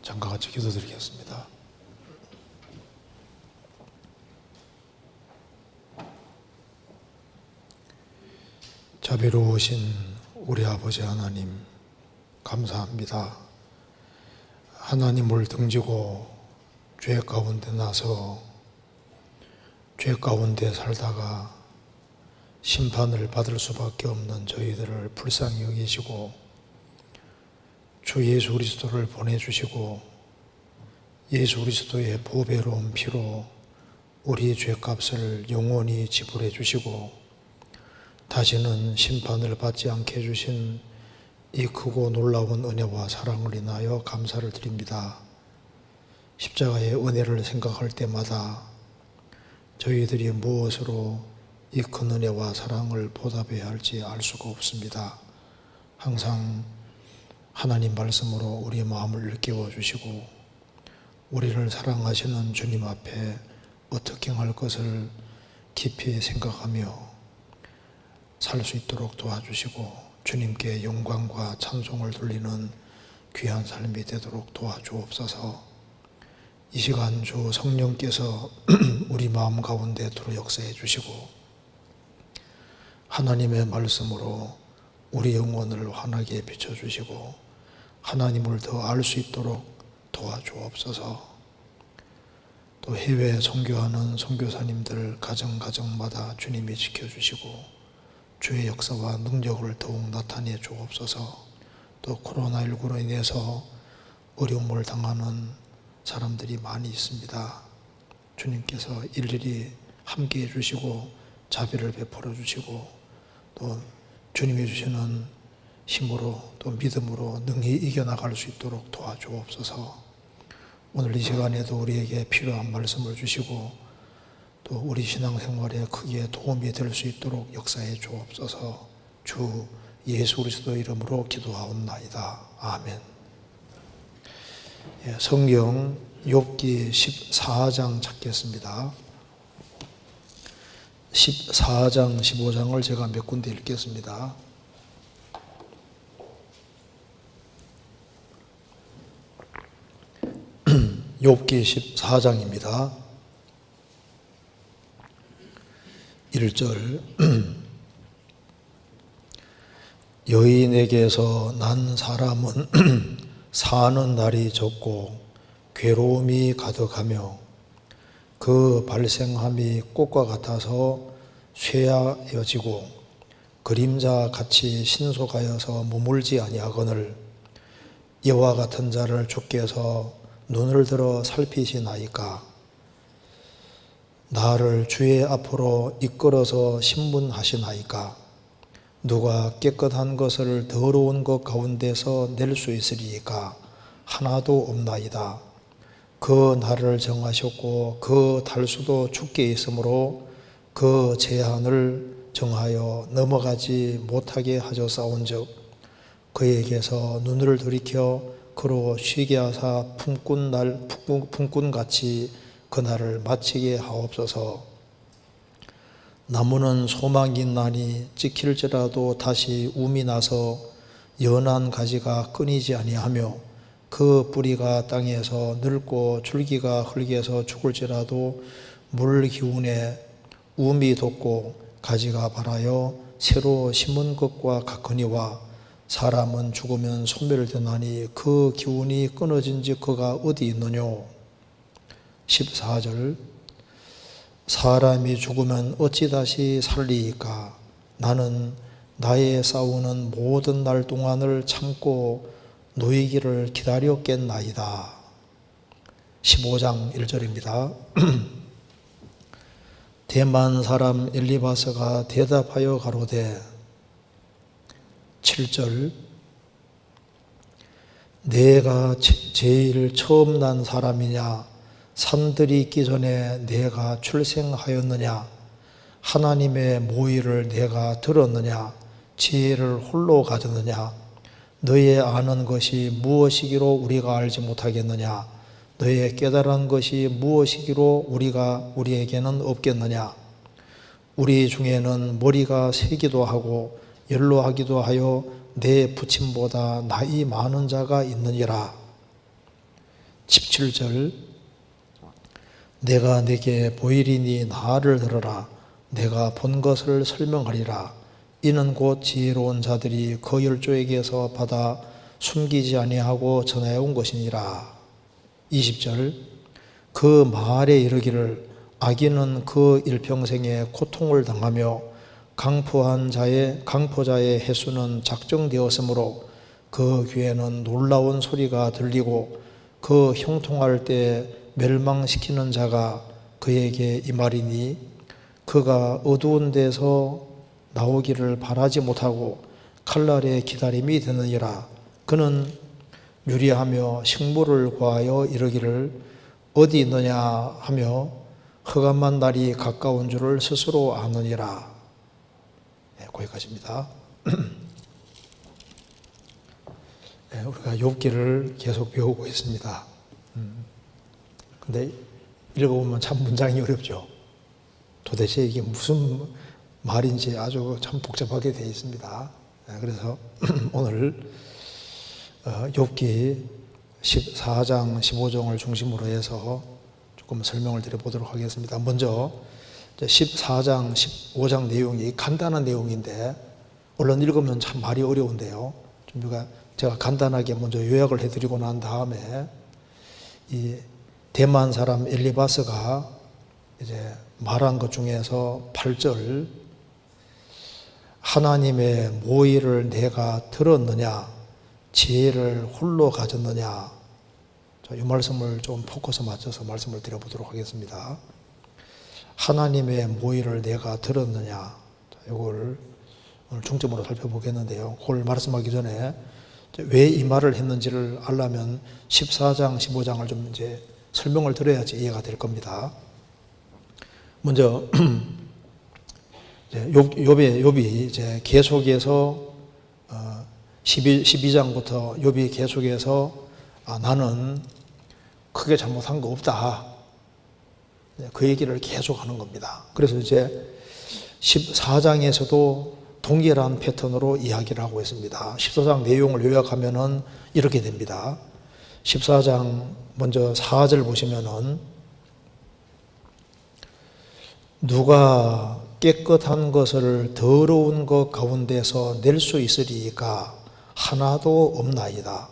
잠깐 같이 기도드리겠습니다. 자비로우신 우리 아버지 하나님, 감사합니다. 하나님을 등지고 죄 가운데 나서 죄 가운데 살다가 심판을 받을 수밖에 없는 저희들을 불쌍히 여기시고 주 예수 그리스도를 보내주시고 예수 그리스도의 보배로운 피로 우리 죄값을 영원히 지불해 주시고 다시는 심판을 받지 않게 해주신 이 크고 놀라운 은혜와 사랑을 인하여 감사를 드립니다. 십자가의 은혜를 생각할 때마다 저희들이 무엇으로 이 큰 은혜와 사랑을 보답해야 할지 알 수가 없습니다. 항상 하나님 말씀으로 우리 마음을 일깨워 주시고 우리를 사랑하시는 주님 앞에 어떻게 할 것을 깊이 생각하며 살 수 있도록 도와주시고 주님께 영광과 찬송을 돌리는 귀한 삶이 되도록 도와주옵소서. 이 시간 주 성령께서 우리 마음 가운데 들어 역사해 주시고 하나님의 말씀으로 우리 영혼을 환하게 비춰주시고 하나님을 더 알 수 있도록 도와주옵소서. 또 해외 선교하는 선교사님들 가정마다 주님이 지켜주시고 주의 역사와 능력을 더욱 나타내 주옵소서. 또 코로나19로 인해서 어려움을 당하는 사람들이 많이 있습니다. 주님께서 일일이 함께 해주시고 자비를 베풀어 주시고 또 주님이 주시는 힘으로 또 믿음으로 능히 이겨나갈 수 있도록 도와주옵소서. 오늘 이 시간에도 우리에게 필요한 말씀을 주시고 또 우리 신앙생활에 크게 도움이 될 수 있도록 역사해 주옵소서. 주 예수 그리스도 이름으로 기도하옵나이다. 아멘. 성경 욥기 14장 찾겠습니다. 14장, 15장을 제가 몇 군데 읽겠습니다. 욥기 14장입니다. 1절 여인에게서 난 사람은 사는 날이 적고 괴로움이 가득하며 그 발생함이 꽃과 같아서 쇠하여지고 그림자같이 신속하여서 머물지 아니하거늘 이와 같은 자를 주께서 눈을 들어 살피시나이까. 나를 주의 앞으로 이끌어서 신문하시나이까. 누가 깨끗한 것을 더러운 것 가운데서 낼 수 있으리이까. 하나도 없나이다. 그 날을 정하셨고 그 달수도 주께 있으므로 그 제한을 정하여 넘어가지 못하게 하셨사온즉 그에게서 눈을 돌이켜 그로 쉬게 하사 품꾼같이 그날을 마치게 하옵소서. 나무는 소망이 있나니 찍힐지라도 다시 움이 나서 연한 가지가 끊이지 아니하며 그 뿌리가 땅에서 늙고 줄기가 흙에서 죽을지라도 물 기운에 움이 돋고 가지가 발하여 새로 심은 것과 같거니와 사람은 죽으면 소멸되나니 그 기운이 끊어진지 그가 어디 있느뇨. 14절 사람이 죽으면 어찌 다시 살리이까. 나는 나의 싸우는 모든 날 동안을 참고 놓이기를 기다렸겠나이다. 15장 1절입니다. 대만 사람 엘리바스가 대답하여 가로되 7절 내가 제일 처음 난 사람이냐. 산들이 있기 전에 내가 출생하였느냐. 하나님의 모의를 내가 들었느냐. 지혜를 홀로 가졌느냐. 너의 아는 것이 무엇이기로 우리가 알지 못하겠느냐. 너의 깨달은 것이 무엇이기로 우리에게는 없겠느냐. 우리 중에는 머리가 세기도 하고 연로하기도 하여 내 부친보다 나이 많은 자가 있느니라. 17절 내가 네게 보이리니 나를 들으라. 내가 본 것을 설명하리라. 이는 곧 지혜로운 자들이 그 열조에게서 받아 숨기지 아니하고 전해 온 것이니라. 20절 그 말에 이르기를 악인은 그 일평생에 고통을 당하며 강포자의 횟수는 작정되었으므로 그 귀에는 놀라운 소리가 들리고 그 형통할 때 멸망시키는 자가 그에게 임하리니 그가 어두운 데서 나오기를 바라지 못하고 칼날의 기다림이 되느니라. 그는 유리하며 식물을 구하여 이르기를 어디 있느냐 하며 흑암한 날이 가까운 줄을 스스로 아느니라. 네, 거기까지입니다. 네, 우리가 욥기를 계속 배우고 있습니다. 근데 읽어보면 참 문장이 어렵죠. 도대체 이게 무슨 말인지 아주 참 복잡하게 되어 있습니다. 네, 그래서 오늘 욥기 14장 15장을 중심으로 해서 조금 설명을 드려보도록 하겠습니다. 먼저 14장 15장 내용이 간단한 내용인데 얼른 읽으면 참 말이 어려운데요. 제가 간단하게 먼저 요약을 해드리고 난 다음에 이 대만 사람 엘리바스가 이제 말한 것 중에서 8절 하나님의 모의를 내가 들었느냐 지혜를 홀로 가졌느냐. 이 말씀을 좀 포커스 맞춰서 말씀을 드려보도록 하겠습니다. 하나님의 모의를 내가 들었느냐. 이걸 오늘 중점으로 살펴보겠는데요. 그걸 말씀하기 전에 왜 이 말을 했는지를 알려면 14장, 15장을 좀 이제 설명을 들어야지 이해가 될 겁니다. 먼저 욥이 이제 계속해서 12장부터 욥이 계속해서 나는 크게 잘못한 거 없다. 그 얘기를 계속 하는 겁니다. 그래서 이제 14장에서도 동일한 패턴으로 이야기를 하고 있습니다. 14장 내용을 요약하면은 이렇게 됩니다. 14장 먼저 4절 보시면은 누가 깨끗한 것을 더러운 것 가운데서 낼 수 있으리까 하나도 없나이다.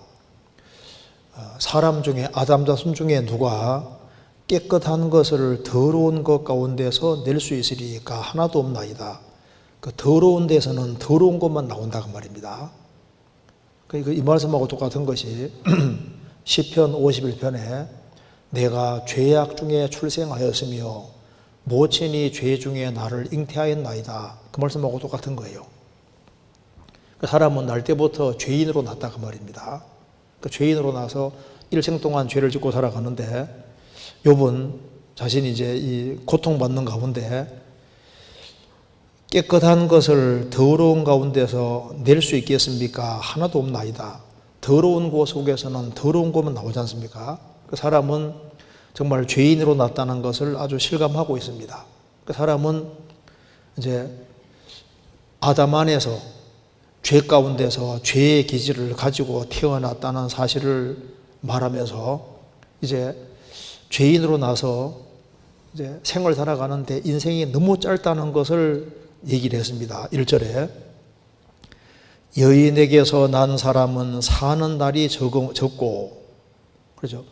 사람 중에 아담 자손 중에 누가 깨끗한 것을 더러운 것 가운데서 낼 수 있으리까 하나도 없나이다. 그 더러운 데서는 더러운 것만 나온다고 말입니다. 그러니까 이 말씀하고 똑같은 것이 시편 51편에 내가 죄악 중에 출생하였으며 모친이 죄 중에 나를 잉태하였나이다. 그 말씀하고 똑같은 거예요. 사람은 날 때부터 죄인으로 났다 그 말입니다. 죄인으로 나서 일생 동안 죄를 짓고 살아가는데 욥은 자신이 이제 이 고통받는 가운데 깨끗한 것을 더러운 가운데서 낼 수 있겠습니까? 하나도 없나이다. 더러운 곳 속에서는 더러운 것만 나오지 않습니까? 그 사람은 정말 죄인으로 났다는 것을 아주 실감하고 있습니다. 그 사람은 이제 아담 안에서 죄 가운데서 죄의 기질을 가지고 태어났다는 사실을 말하면서 이제 죄인으로 나서 이제 생을 살아가는데 인생이 너무 짧다는 것을 얘기를 했습니다. 1절에 여인에게서 난 사람은 사는 날이 적고 그렇죠.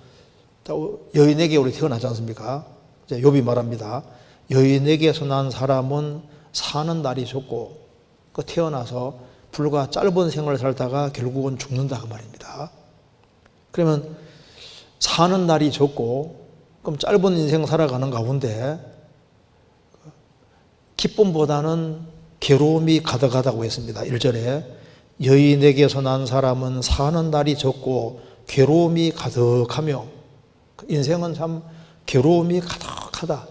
여인에게 우리 태어나지 않습니까? 이제 욥이 말합니다. 여인에게서 난 사람은 사는 날이 적고 그 태어나서 불과 짧은 생을 살다가 결국은 죽는다 그 말입니다. 그러면 사는 날이 적고 그럼 짧은 인생 살아가는 가운데 기쁨보다는 괴로움이 가득하다고 했습니다. 1절에 여인에게서 난 사람은 사는 날이 적고 괴로움이 가득하며 인생은 참 괴로움이 가득하다.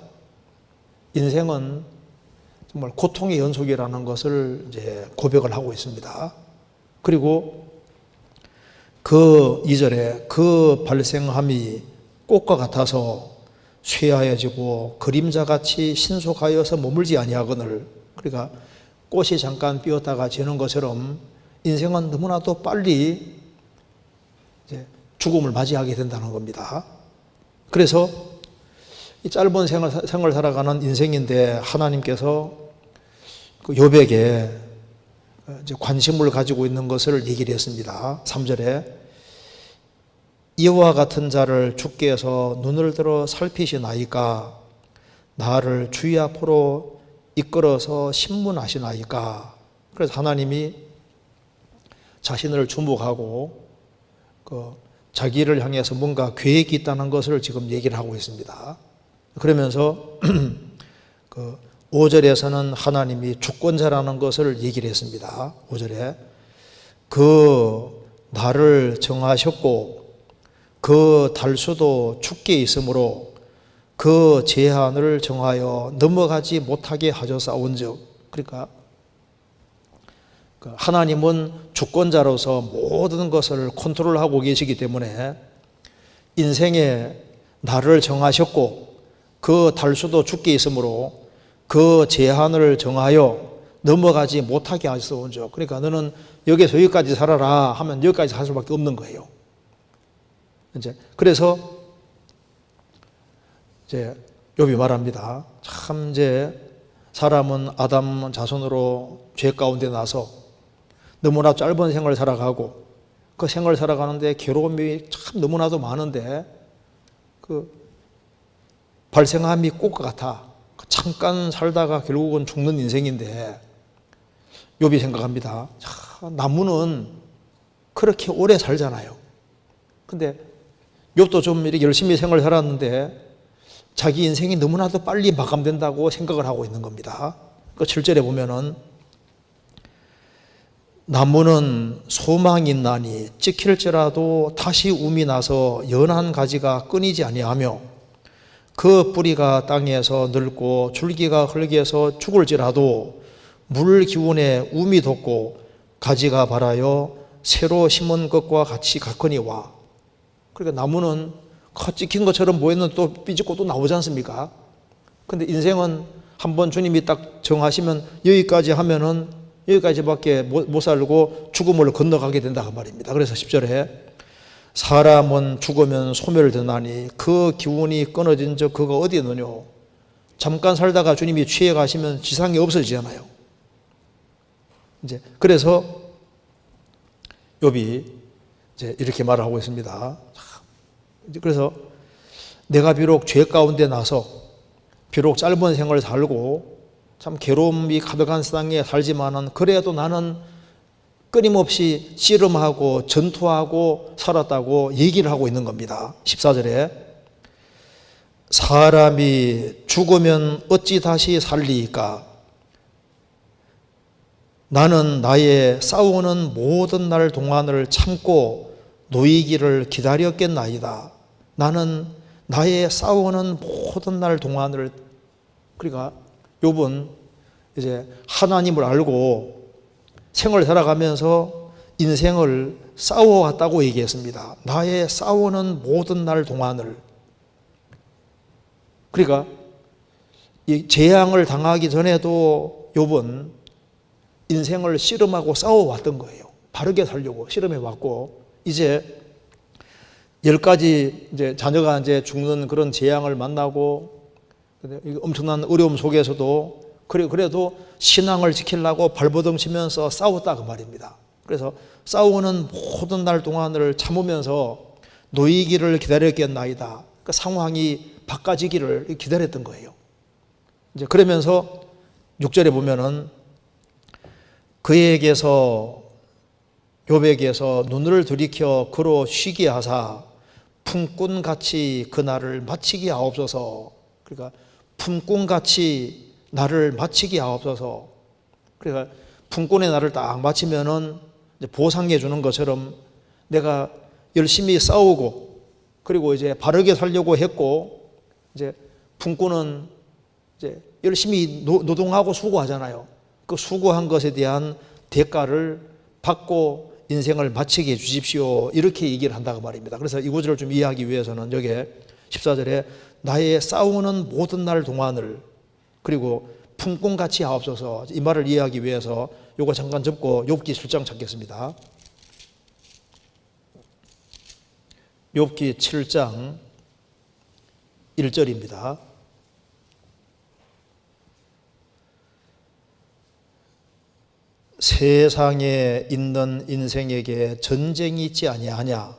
인생은 정말 고통의 연속이라는 것을 이제 고백을 하고 있습니다. 그리고 그 2절에 그 발생함이 꽃과 같아서 쇠하여지고 그림자같이 신속하여서 머물지 아니하거늘. 그러니까 꽃이 잠깐 피었다가 지는 것처럼 인생은 너무나도 빨리 이제 죽음을 맞이하게 된다는 겁니다. 그래서 이 짧은 생을 살아가는 인생인데 하나님께서 그 욥에게 이제 관심을 가지고 있는 것을 얘기를 했습니다. 3절에 이와 같은 자를 주께 해서 눈을 들어 살피시나이까 나를 주의 앞으로 이끌어서 신문하시나이까. 그래서 하나님이 자신을 주목하고 자기를 향해서 뭔가 계획이 있다는 것을 지금 얘기를 하고 있습니다. 그러면서 5절에서는 하나님이 주권자라는 것을 얘기를 했습니다. 5절에 그 날을 정하셨고 그 달수도 춥게 있으므로 그 제한을 정하여 넘어가지 못하게 하셨사온즉, 그러니까 하나님은 주권자로서 모든 것을 컨트롤하고 계시기 때문에 인생의 날을 정하셨고 그 달수도 춥게 있으므로 그 제한을 정하여 넘어가지 못하게 하셨사온즉, 그러니까 너는 여기서 여기까지 살아라 하면 여기까지 살 수밖에 없는 거예요. 그래서 이제 욥이 말합니다. 참 이제 사람은 아담 자손으로 죄 가운데 나서 너무나 짧은 생을 살아가고 그 생을 살아가는데 괴로움이 참 너무나도 많은데 그 발생함이 꽃과 같아. 잠깐 살다가 결국은 죽는 인생인데 욥이 생각합니다. 나무는 그렇게 오래 살잖아요. 근데 욥도 좀 이렇게 열심히 생을 살았는데 자기 인생이 너무나도 빨리 마감된다고 생각을 하고 있는 겁니다. 그 7절에 보면은 나무는 소망이 있나니 찍힐지라도 다시 움이 나서 연한 가지가 끊이지 아니하며 그 뿌리가 땅에서 늙고 줄기가 흙에서 죽을지라도 물 기운에 움이 돋고 가지가 발하여 새로 심은 것과 같이 같거니와. 그러니까 나무는 찍힌 것처럼 보이는 또 삐집고 또 나오지 않습니까? 근데 인생은 한번 주님이 딱 정하시면 여기까지 하면은 여기까지밖에 못 살고 죽음을 건너가게 된다 그 말입니다. 그래서 10절에 사람은 죽으면 소멸되나니 그 기운이 끊어진 적 그가 어디에 있느뇨. 잠깐 살다가 주님이 취해 가시면 지상에 없어지잖아요. 이제 그래서 욥이 이제 이렇게 말을 하고 있습니다. 그래서 내가 비록 죄 가운데 나서 비록 짧은 생을 살고 참 괴로움이 가득한 세상에 살지만은 그래도 나는 끊임없이 씨름하고 전투하고 살았다고 얘기를 하고 있는 겁니다. 14절에 사람이 죽으면 어찌 다시 살리이까 나는 나의 싸우는 모든 날 동안을 참고 놓이기를 기다렸겠나이다. 나는 나의 싸우는 모든 날 동안을, 그러니까 욥은 이제 하나님을 알고 생을 살아가면서 인생을 싸워왔다고 얘기했습니다. 나의 싸우는 모든 날 동안을. 그러니까 이 재앙을 당하기 전에도 욥은 인생을 씨름하고 싸워왔던 거예요. 바르게 살려고 씨름해왔고 이제 10가지 이제 자녀가 이제 죽는 그런 재앙을 만나고 엄청난 어려움 속에서도 그래도 신앙을 지키려고 발버둥 치면서 싸웠다 그 말입니다. 그래서 싸우는 모든 날 동안을 참으면서 놓이기를 기다렸겠나이다. 그 상황이 바꿔지기를 기다렸던 거예요. 이제 그러면서 6절에 보면은 그에게서 욥에게서 눈을 들이켜 그로 쉬게 하사 품꾼같이 그 날을 마치게 하옵소서. 그러니까 품꾼같이 나를 마치게 하옵소서. 그러니까 품꾼의 날을 딱 마치면은 이제 보상해 주는 것처럼 내가 열심히 싸우고 그리고 이제 바르게 살려고 했고 이제 품꾼은 이제 열심히 노동하고 수고하잖아요. 그 수고한 것에 대한 대가를 받고 인생을 마치게 해 주십시오. 이렇게 얘기를 한다고 말입니다. 그래서 이 구절을 좀 이해하기 위해서는 여기 14절에 나의 싸우는 모든 날 동안을 그리고 품꾼같이 하옵소서 이 말을 이해하기 위해서 요거 잠깐 접고 욥기 7장 찾겠습니다. 욥기 7장 1절입니다. 세상에 있는 인생에게 전쟁이 있지 아니하냐?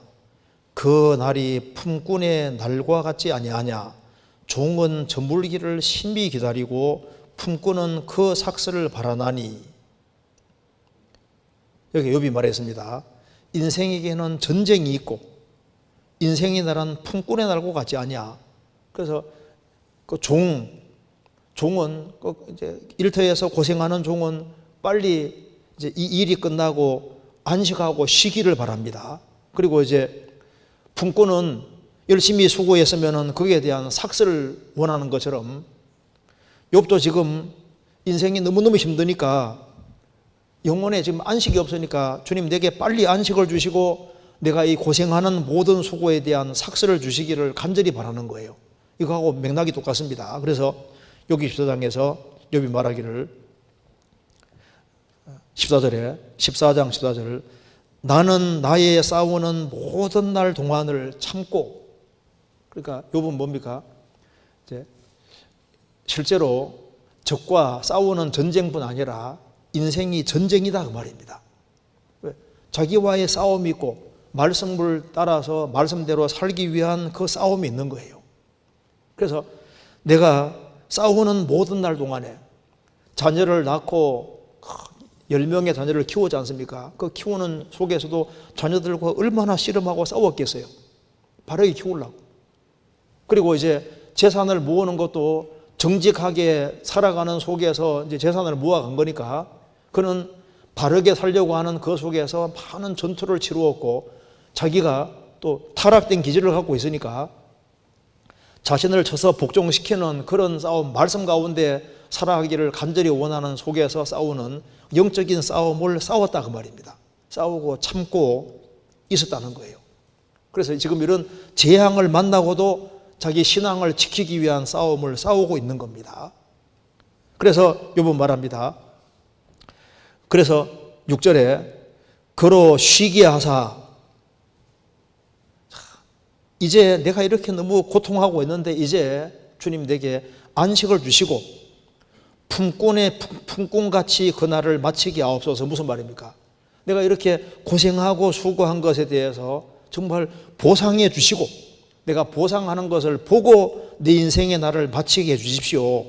그 날이 품꾼의 날과 같지 아니하냐? 종은 저물기를 심히 기다리고 품꾼은 그 삭슬을 바라나니. 여기 욥이 말했습니다. 인생에게는 전쟁이 있고 인생의 날은 품꾼의 날과 같지 아니야. 그래서 그 종은 이제 일터에서 고생하는 종은 빨리 이제 이 일이 끝나고 안식하고 쉬기를 바랍니다. 그리고 이제 품꾼은 열심히 수고했으면은 거기에 대한 삭슬을 원하는 것처럼 욥도 지금 인생이 너무너무 힘드니까 영혼에 지금 안식이 없으니까 주님 내게 빨리 안식을 주시고 내가 이 고생하는 모든 수고에 대한 삭슬을 주시기를 간절히 바라는 거예요. 이거하고 맥락이 똑같습니다. 그래서 욥기 14장에서 욥이 말하기를 14장 14절 나는 나의 싸우는 모든 날 동안을 참고. 그러니까 욥은 뭡니까? 이제 실제로 적과 싸우는 전쟁뿐 아니라 인생이 전쟁이다 그 말입니다. 자기와의 싸움이 있고 말씀을 따라서 말씀대로 살기 위한 그 싸움이 있는 거예요. 그래서 내가 싸우는 모든 날 동안에 자녀를 낳고 10명의 자녀를 키우지 않습니까? 그 키우는 속에서도 자녀들과 얼마나 씨름하고 싸웠겠어요. 바르게 키우려고. 그리고 이제 재산을 모으는 것도 정직하게 살아가는 속에서 이제 재산을 모아간 거니까 그는 바르게 살려고 하는 그 속에서 많은 전투를 치루었고 자기가 또 타락된 기질을 갖고 있으니까 자신을 쳐서 복종시키는 그런 싸움, 말씀 가운데 살아가기를 간절히 원하는 속에서 싸우는 영적인 싸움을 싸웠다 그 말입니다. 싸우고 참고 있었다는 거예요. 그래서 지금 이런 재앙을 만나고도 자기 신앙을 지키기 위한 싸움을 싸우고 있는 겁니다. 그래서 욥은 말합니다. 그래서 6절에 그로 쉬게 하사. 이제 내가 이렇게 너무 고통하고 있는데 이제 주님 내게 안식을 주시고 품꾼같이 그날을 마치게 하옵소서. 무슨 말입니까? 내가 이렇게 고생하고 수고한 것에 대해서 정말 보상해 주시고 내가 보상하는 것을 보고 내 인생의 날을 마치게 해 주십시오.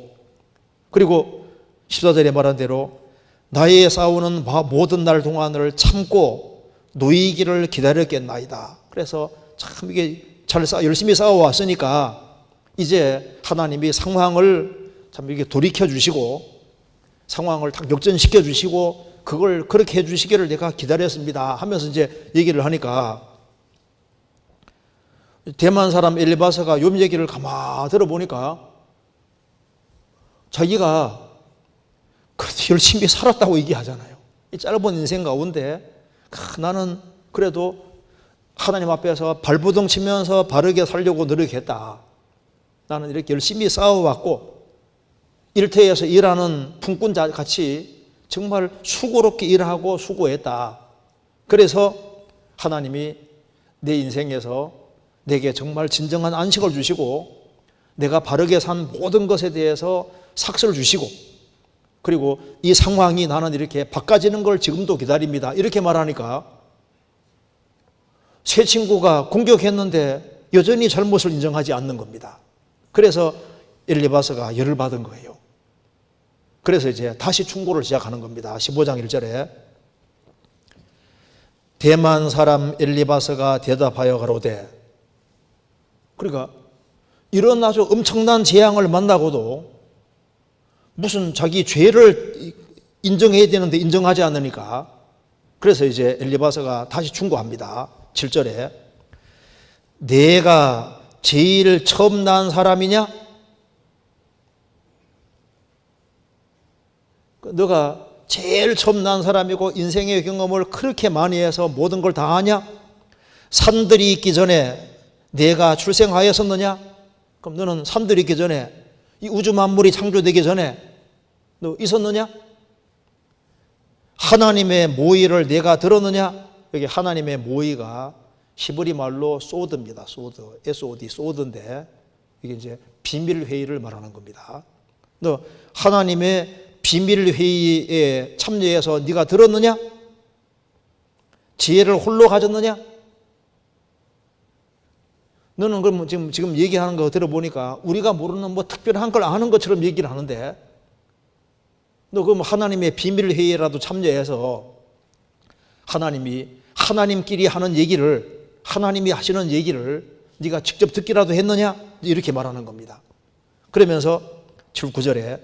그리고 14절에 말한 대로 나의 싸우는 모든 날 동안을 참고 노이기를 기다렸겠나이다. 그래서 참 이게 열심히 싸워왔으니까 이제 하나님이 상황을 참 이렇게 돌이켜 주시고 상황을 딱 역전시켜 주시고 그걸 그렇게 해 주시기를 내가 기다렸습니다 하면서 이제 얘기를 하니까 대만 사람 엘리바스가 욥 얘기를 가만히 들어보니까 자기가 그래도 열심히 살았다고 얘기하잖아요. 이 짧은 인생 가운데 나는 그래도 하나님 앞에서 발버둥 치면서 바르게 살려고 노력했다. 나는 이렇게 열심히 싸워왔고 일터에서 일하는 품꾼자 같이 정말 수고롭게 일하고 수고했다. 그래서 하나님이 내 인생에서 내게 정말 진정한 안식을 주시고 내가 바르게 산 모든 것에 대해서 삭스를 주시고 그리고 이 상황이 나는 이렇게 바꿔지는 걸 지금도 기다립니다. 이렇게 말하니까 새 친구가 공격했는데 여전히 잘못을 인정하지 않는 겁니다. 그래서 엘리바스가 열을 받은 거예요. 그래서 이제 다시 충고를 시작하는 겁니다. 15장 1절에 대만 사람 엘리바스가 대답하여 가로되. 그러니까 이런 아주 엄청난 재앙을 만나고도 무슨 자기 죄를 인정해야 되는데 인정하지 않으니까 그래서 이제 엘리바스가 다시 충고합니다. 7절에 내가 제일 처음 난 사람이냐? 너가 제일 처음 난 사람이고 인생의 경험을 그렇게 많이 해서 모든 걸 다 아냐? 산들이 있기 전에 내가 출생하였었느냐? 그럼 너는 산들이 있기 전에 이 우주 만물이 창조되기 전에 너 있었느냐? 하나님의 모의를 내가 들었느냐? 여기 하나님의 모의가 히브리 말로 소드입니다. 소드, SOD, 소드인데 이게 이제 비밀 회의를 말하는 겁니다. 너 하나님의 비밀 회의에 참여해서 네가 들었느냐? 지혜를 홀로 가졌느냐? 너는 그럼 지금 얘기하는 거 들어보니까 우리가 모르는 뭐 특별한 걸 아는 것처럼 얘기를 하는데, 너 그럼 하나님의 비밀 회의라도 참여해서 하나님끼리 하는 얘기를, 하나님이 하시는 얘기를 네가 직접 듣기라도 했느냐? 이렇게 말하는 겁니다. 그러면서 9절에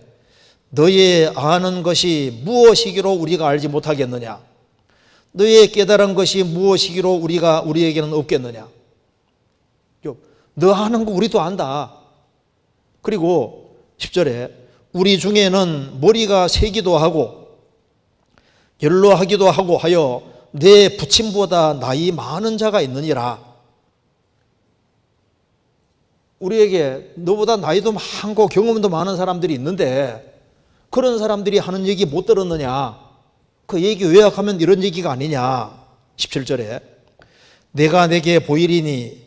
너의 아는 것이 무엇이기로 우리가 알지 못하겠느냐? 너의 깨달은 것이 무엇이기로 우리에게는 없겠느냐? 너 아는 거 우리도 안다. 그리고 10절에 우리 중에는 머리가 세기도 하고 연로하기도 하고 하여 내 부친보다 나이 많은 자가 있느니라. 우리에게 너보다 나이도 많고 경험도 많은 사람들이 있는데 그런 사람들이 하는 얘기 못 들었느냐? 그 얘기 요약하면 이런 얘기가 아니냐? 17절에 내가 내게 보이리니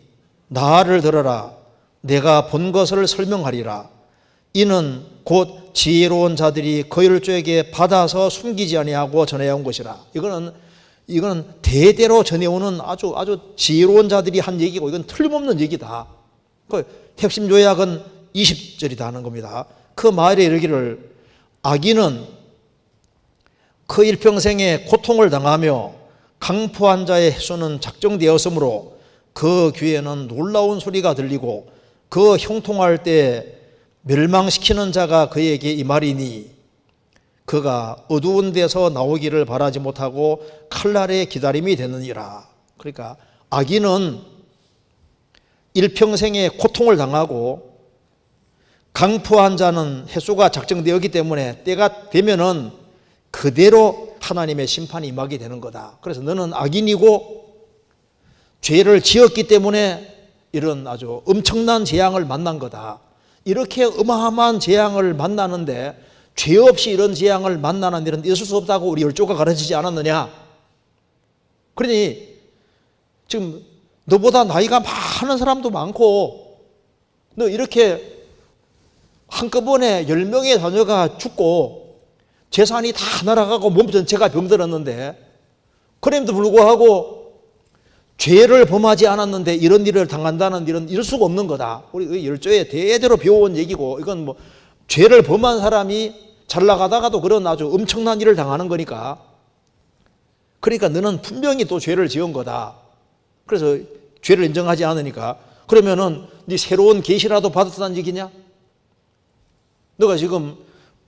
나를 들어라. 내가 본 것을 설명하리라. 이는 곧 지혜로운 자들이 그 율조에게 받아서 숨기지 아니하고 전해온 것이라. 이거는 대대로 전해오는 아주 지혜로운 자들이 한 얘기고, 이건 틀림없는 얘기다. 그 핵심 요약은 20절이다 하는 겁니다. 그 말에 이르기를 악인은 그 일평생에 고통을 당하며 강포한 자의 해수는 작정되었으므로 그 귀에는 놀라운 소리가 들리고 그 형통할 때 멸망시키는 자가 그에게 임하리니 그가 어두운 데서 나오기를 바라지 못하고 칼날의 기다림이 되느니라. 그러니까 악인은 일평생에 고통을 당하고 강포한 자는 해수가 작정되었기 때문에 때가 되면은 그대로 하나님의 심판이 임하게 되는 거다. 그래서 너는 악인이고 죄를 지었기 때문에 이런 아주 엄청난 재앙을 만난 거다. 이렇게 어마어마한 재앙을 만나는데 죄 없이 이런 재앙을 만나는 일은 있을 수 없다고 우리 율조가 가르치지 않았느냐? 그러니 지금 너보다 나이가 많은 사람도 많고 너 이렇게 한꺼번에 10명의 자녀가 죽고 재산이 다 날아가고 몸 전체가 병들었는데 그럼에도 불구하고 죄를 범하지 않았는데 이런 일을 당한다는 일은 이럴 수가 없는 거다. 우리 율조에 대대로 배워온 얘기고, 이건 뭐 죄를 범한 사람이 잘 나가다가도 그런 아주 엄청난 일을 당하는 거니까. 그러니까 너는 분명히 또 죄를 지은 거다. 그래서 죄를 인정하지 않으니까 그러면은 네 새로운 계시라도 받았다는 얘기냐? 너가 지금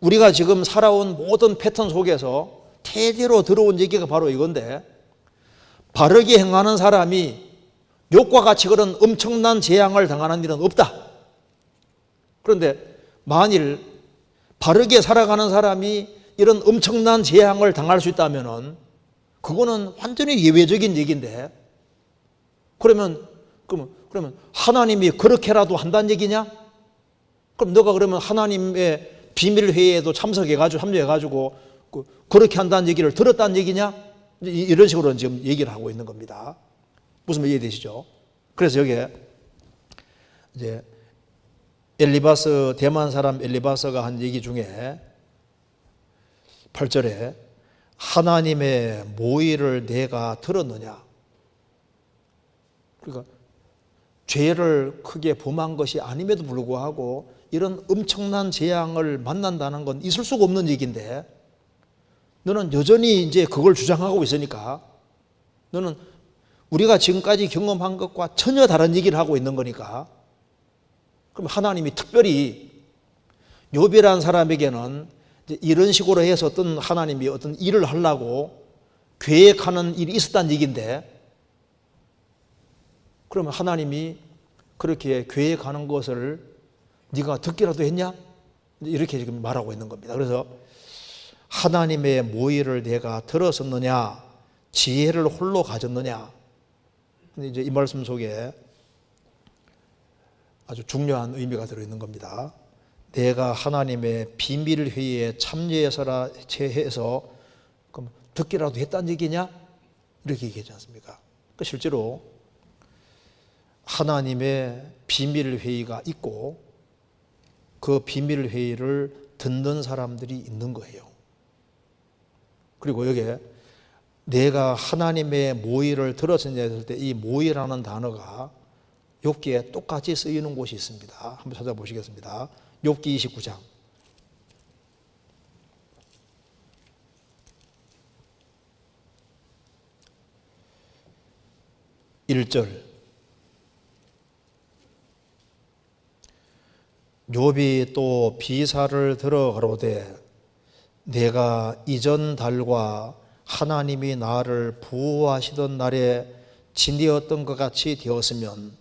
우리가 지금 살아온 모든 패턴 속에서 대대로 들어온 얘기가 바로 이건데, 바르게 행하는 사람이 욕과 같이 그런 엄청난 재앙을 당하는 일은 없다. 그런데 만일 바르게 살아가는 사람이 이런 엄청난 재앙을 당할 수 있다면은 그거는 완전히 예외적인 얘기인데, 그러면 하나님이 그렇게라도 한다는 얘기냐? 그럼 너가 그러면 하나님의 비밀 회의에도 참여해가지고 그렇게 한다는 얘기를 들었다는 얘기냐? 이런 식으로 지금 얘기를 하고 있는 겁니다. 무슨 말 이해되시죠? 그래서 여기에 이제 대만 사람 엘리바스가 한 얘기 중에 8절에 하나님의 모의를 내가 들었느냐? 그러니까 죄를 크게 범한 것이 아님에도 불구하고 이런 엄청난 재앙을 만난다는 건 있을 수가 없는 얘기인데 너는 여전히 이제 그걸 주장하고 있으니까 너는 우리가 지금까지 경험한 것과 전혀 다른 얘기를 하고 있는 거니까, 그럼 하나님이 특별히 욥이라는 사람에게는 이제 이런 식으로 해서 하나님이 어떤 일을 하려고 계획하는 일이 있었다는 얘기인데, 그러면 하나님이 그렇게 계획하는 것을 네가 듣기라도 했냐? 이렇게 지금 말하고 있는 겁니다. 그래서 하나님의 모의를 내가 들었었느냐? 지혜를 홀로 가졌느냐? 근데 이제 이 말씀 속에 아주 중요한 의미가 들어있는 겁니다. 내가 하나님의 비밀 회의에 참여해서 그럼 듣기라도 했다는 얘기냐? 이렇게 얘기하지 않습니까? 실제로 하나님의 비밀 회의가 있고 그 비밀 회의를 듣는 사람들이 있는 거예요. 그리고 여기에 내가 하나님의 모의를 들었느냐 했을 때 이 모의라는 단어가 욥기에 똑같이 쓰이는 곳이 있습니다. 한번 찾아보시겠습니다. 욥기 29장 1절. 욥이 또 비사를 들어 가로되 내가 이전 달과 하나님이 나를 보호하시던 날에 진이었던 것 같이 되었으면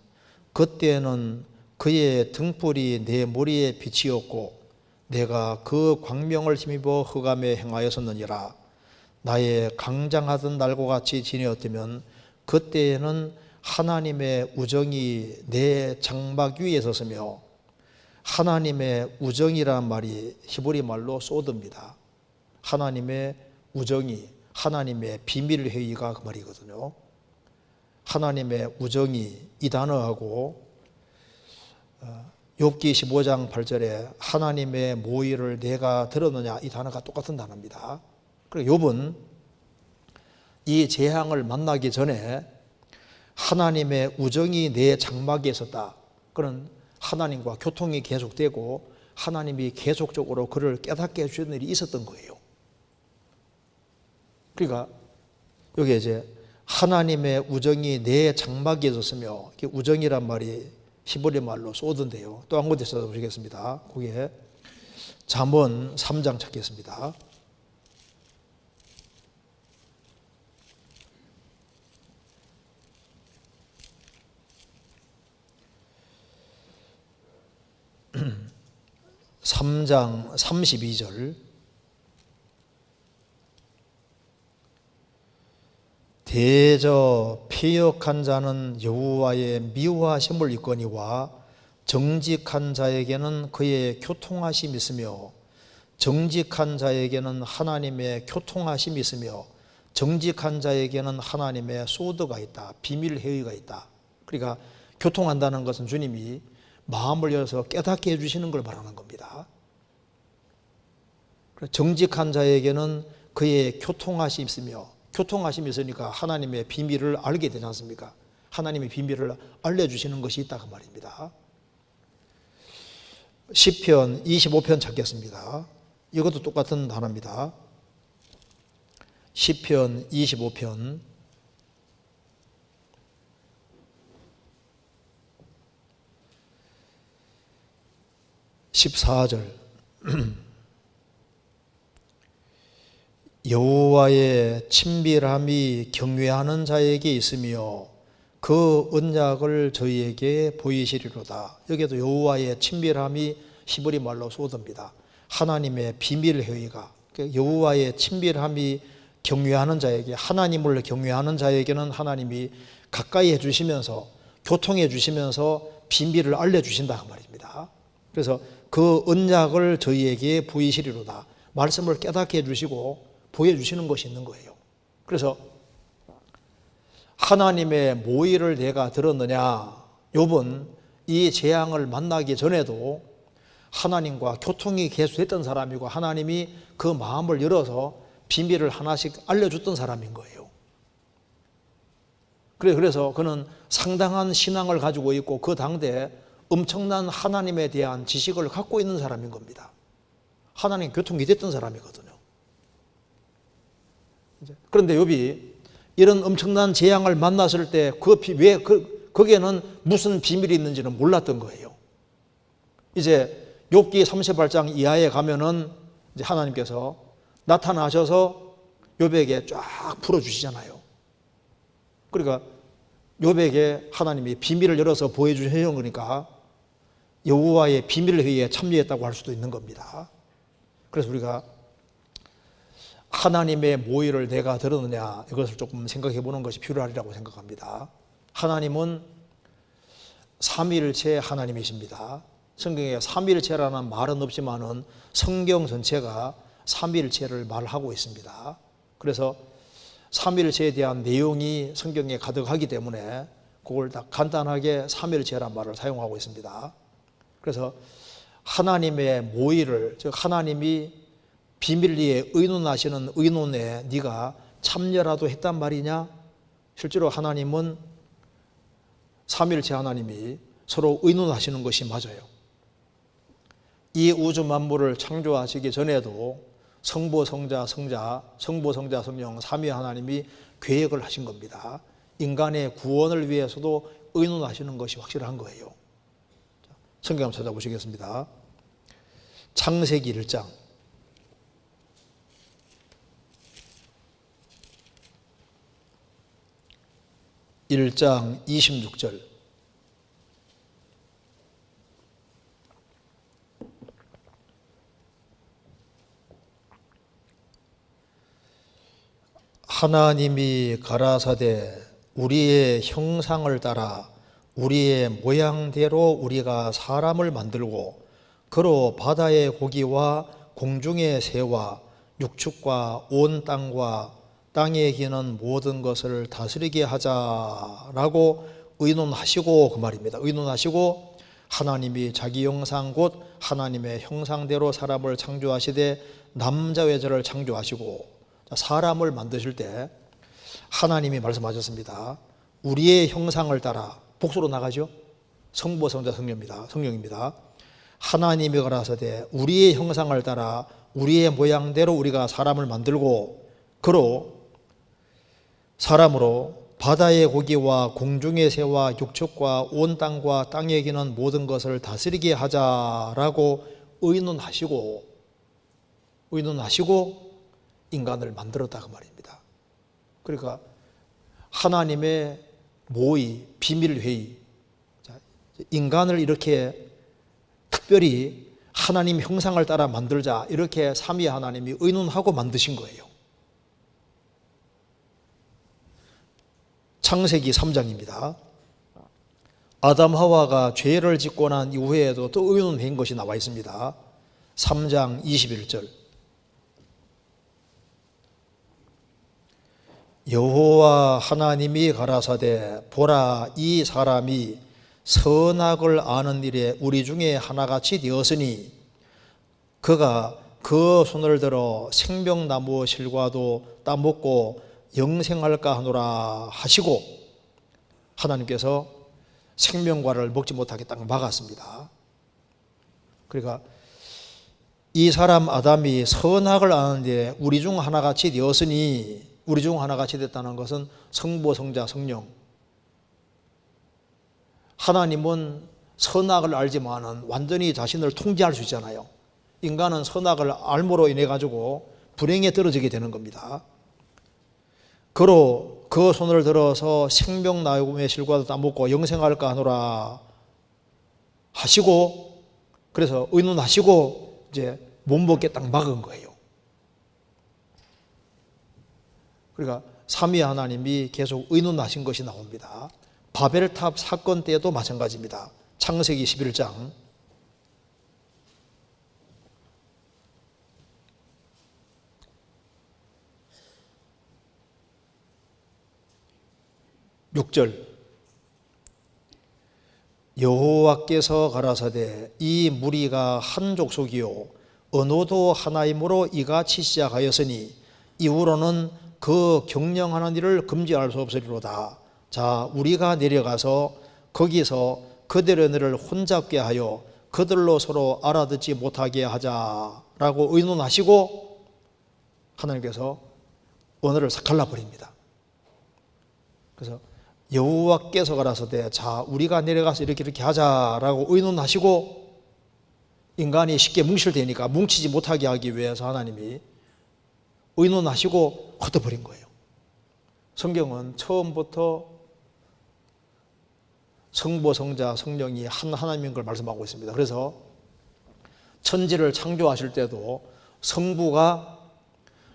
그때는 그의 등불이 내 머리에 빛이었고 내가 그 광명을 힘입어 흑암에 행하였었느니라. 나의 강장하던 날과 같이 지내었다면 그때에는 하나님의 우정이 내 장막 위에 섰으며 하나님의 우정이란 말이 히브리 말로 소드입니다. 하나님의 우정이, 하나님의 비밀 회의가 그 말이거든요. 하나님의 우정이 이 단어하고 욥기 15장 8절에 하나님의 모의를 내가 들었느냐 이 단어가 똑같은 단어입니다. 그리고 욥은 이 재앙을 만나기 전에 하나님의 우정이 내 장막에 있었다. 그런 하나님과 교통이 계속되고 하나님이 계속적으로 그를 깨닫게 해주는 일이 있었던 거예요. 그러니까 여기 이제 하나님의 우정이 내 장막에 있었으며 우정이란 말이 히브리 말로 소드인데요. 또 한 군데 써보시겠습니다. 거기에 잠언 3장 찾겠습니다. (3장) 32절. 대저 패역한 자는 여호와의 미워하심을 입거니와 정직한 자에게는 그의 교통하심이 있으며 정직한 자에게는 하나님의 교통하심이 있으며 정직한 자에게는 하나님의 소드가 있다. 비밀 회의가 있다. 그러니까 교통한다는 것은 주님이 마음을 열어서 깨닫게 해주시는 걸 말하는 겁니다. 정직한 자에게는 그의 교통하심이 있으며 교통하심이 있으니까 하나님의 비밀을 알게 되지 않습니까? 하나님의 비밀을 알려주시는 것이 있다 그 말입니다. 시편 25편 찾겠습니다. 이것도 똑같은 단어입니다. 시편 25편 14절. 여호와의 친밀함이 경외하는 자에게 있으며 그 언약을 저희에게 보이시리로다. 여기도 여호와의 친밀함이 히브리 말로 소드입니다. 하나님의 비밀 회의가, 여호와의 친밀함이 경외하는 자에게, 하나님을 경외하는 자에게는 하나님이 가까이 해주시면서 교통해 주시면서 비밀을 알려주신다 그 말입니다. 그래서 그 언약을 저희에게 보이시리로다. 말씀을 깨닫게 해주시고 보여주시는 것이 있는 거예요. 그래서 하나님의 모의를 내가 들었느냐, 욥은 이 재앙을 만나기 전에도 하나님과 교통이 계속됐던 사람이고 하나님이 그 마음을 열어서 비밀을 하나씩 알려줬던 사람인 거예요. 그래서 그는 상당한 신앙을 가지고 있고 그 당대에 엄청난 하나님에 대한 지식을 갖고 있는 사람인 겁니다. 하나님 교통이 됐던 사람이거든요. 그런데 욥이 이런 엄청난 재앙을 만났을 때 거기에는 무슨 비밀이 있는지는 몰랐던 거예요. 이제 욥기 38장 이하에 가면은 이제 하나님께서 나타나셔서 욥에게 쫙 풀어주시잖아요. 그러니까 욥에게 하나님이 비밀을 열어서 보여주시는 거니까 여호와의 비밀 회의에 참여했다고 할 수도 있는 겁니다. 그래서 우리가 하나님의 모의를 내가 들었느냐 이것을 조금 생각해 보는 것이 필요하리라고 생각합니다. 하나님은 삼위일체 하나님이십니다. 성경에 삼위일체라는 말은 없지만은 성경 전체가 삼위일체를 말하고 있습니다. 그래서 삼위일체에 대한 내용이 성경에 가득하기 때문에 그걸 다 간단하게 삼일체란 말을 사용하고 있습니다. 그래서 하나님의 모의를, 즉 하나님이 비밀리에 의논하시는 의논에 네가 참여라도 했단 말이냐? 실제로 하나님은 삼일체 하나님이 서로 의논하시는 것이 맞아요. 이 우주 만물을 창조하시기 전에도 성부, 성자, 성령 삼위 하나님이 계획을 하신 겁니다. 인간의 구원을 위해서도 의논하시는 것이 확실한 거예요. 성경 한번 찾아보시겠습니다. 창세기 1장 26절. 하나님이 가라사대 우리의 형상을 따라 우리의 모양대로 우리가 사람을 만들고 그로 바다의 고기와 공중의 새와 육축과 온 땅과 땅에 기는 모든 것을 다스리게 하자라고 의논하시고, 그 말입니다. 의논하시고 하나님이 자기 형상 곧 하나님의 형상대로 사람을 창조하시되 남자 여자를 창조하시고, 사람을 만드실 때 하나님이 말씀하셨습니다. 우리의 형상을 따라, 복수로 나가죠. 성부, 성자, 성령입니다. 하나님이 가라사대 우리의 형상을 따라 우리의 모양대로 우리가 사람을 만들고 그로 사람으로 바다의 고기와 공중의 새와 육축과 온 땅과 땅에 기는 모든 것을 다스리게 하자라고 의논하시고 인간을 만들었다, 그 말입니다. 그러니까 하나님의 모의, 비밀회의, 인간을 이렇게 특별히 하나님 형상을 따라 만들자, 이렇게 삼위 하나님이 의논하고 만드신 거예요. 창세기 3장입니다. 아담 하와가 죄를 짓고 난 이후에도 또 의논한 것이 나와 있습니다. 3장 21절. 여호와 하나님이 가라사대 보라, 이 사람이 선악을 아는 일에 우리 중에 하나같이 되었으니 그가 그 손을 들어 생명나무 실과도 따먹고 영생할까 하노라 하시고, 하나님께서 생명과를 먹지 못하게 딱 막았습니다. 그러니까 이 사람 아담이 선악을 아는데 우리 중 하나같이 되었으니, 우리 중 하나같이 됐다는 것은 성부, 성자, 성령. 하나님은 선악을 알지만은 완전히 자신을 통제할 수 있잖아요. 인간은 선악을 알므로 인해 가지고 불행에 떨어지게 되는 겁니다. 그로 그 손을 들어서 생명나무의 실과도 따먹고 영생할까 하노라 하시고, 그래서 의논하시고 이제 못 먹게 딱 막은 거예요. 그러니까 삼위 하나님이 계속 의논하신 것이 나옵니다. 바벨탑 사건 때도 마찬가지입니다. 창세기 11장 6절. 여호와께서 가라사대 이 무리가 한 족속이요 언어도 하나이므로 이같이 시작하였으니 이후로는 그 경영하는 일을 금지할 수 없으리로다. 자, 우리가 내려가서 거기서 그들을 혼잡게 하여 그들로 서로 알아듣지 못하게 하자라고 의논하시고 하나님께서 언어를 싹 갈라버립니다. 그래서 여호와께서 가라사대 자, 우리가 내려가서 이렇게 하자라고 의논하시고, 인간이 쉽게 뭉칠 테니까 뭉치지 못하게 하기 위해서 하나님이 의논하시고 걷어버린 거예요. 성경은 처음부터 성부, 성자, 성령이 한 하나님인 걸 말씀하고 있습니다. 그래서 천지를 창조하실 때도 성부가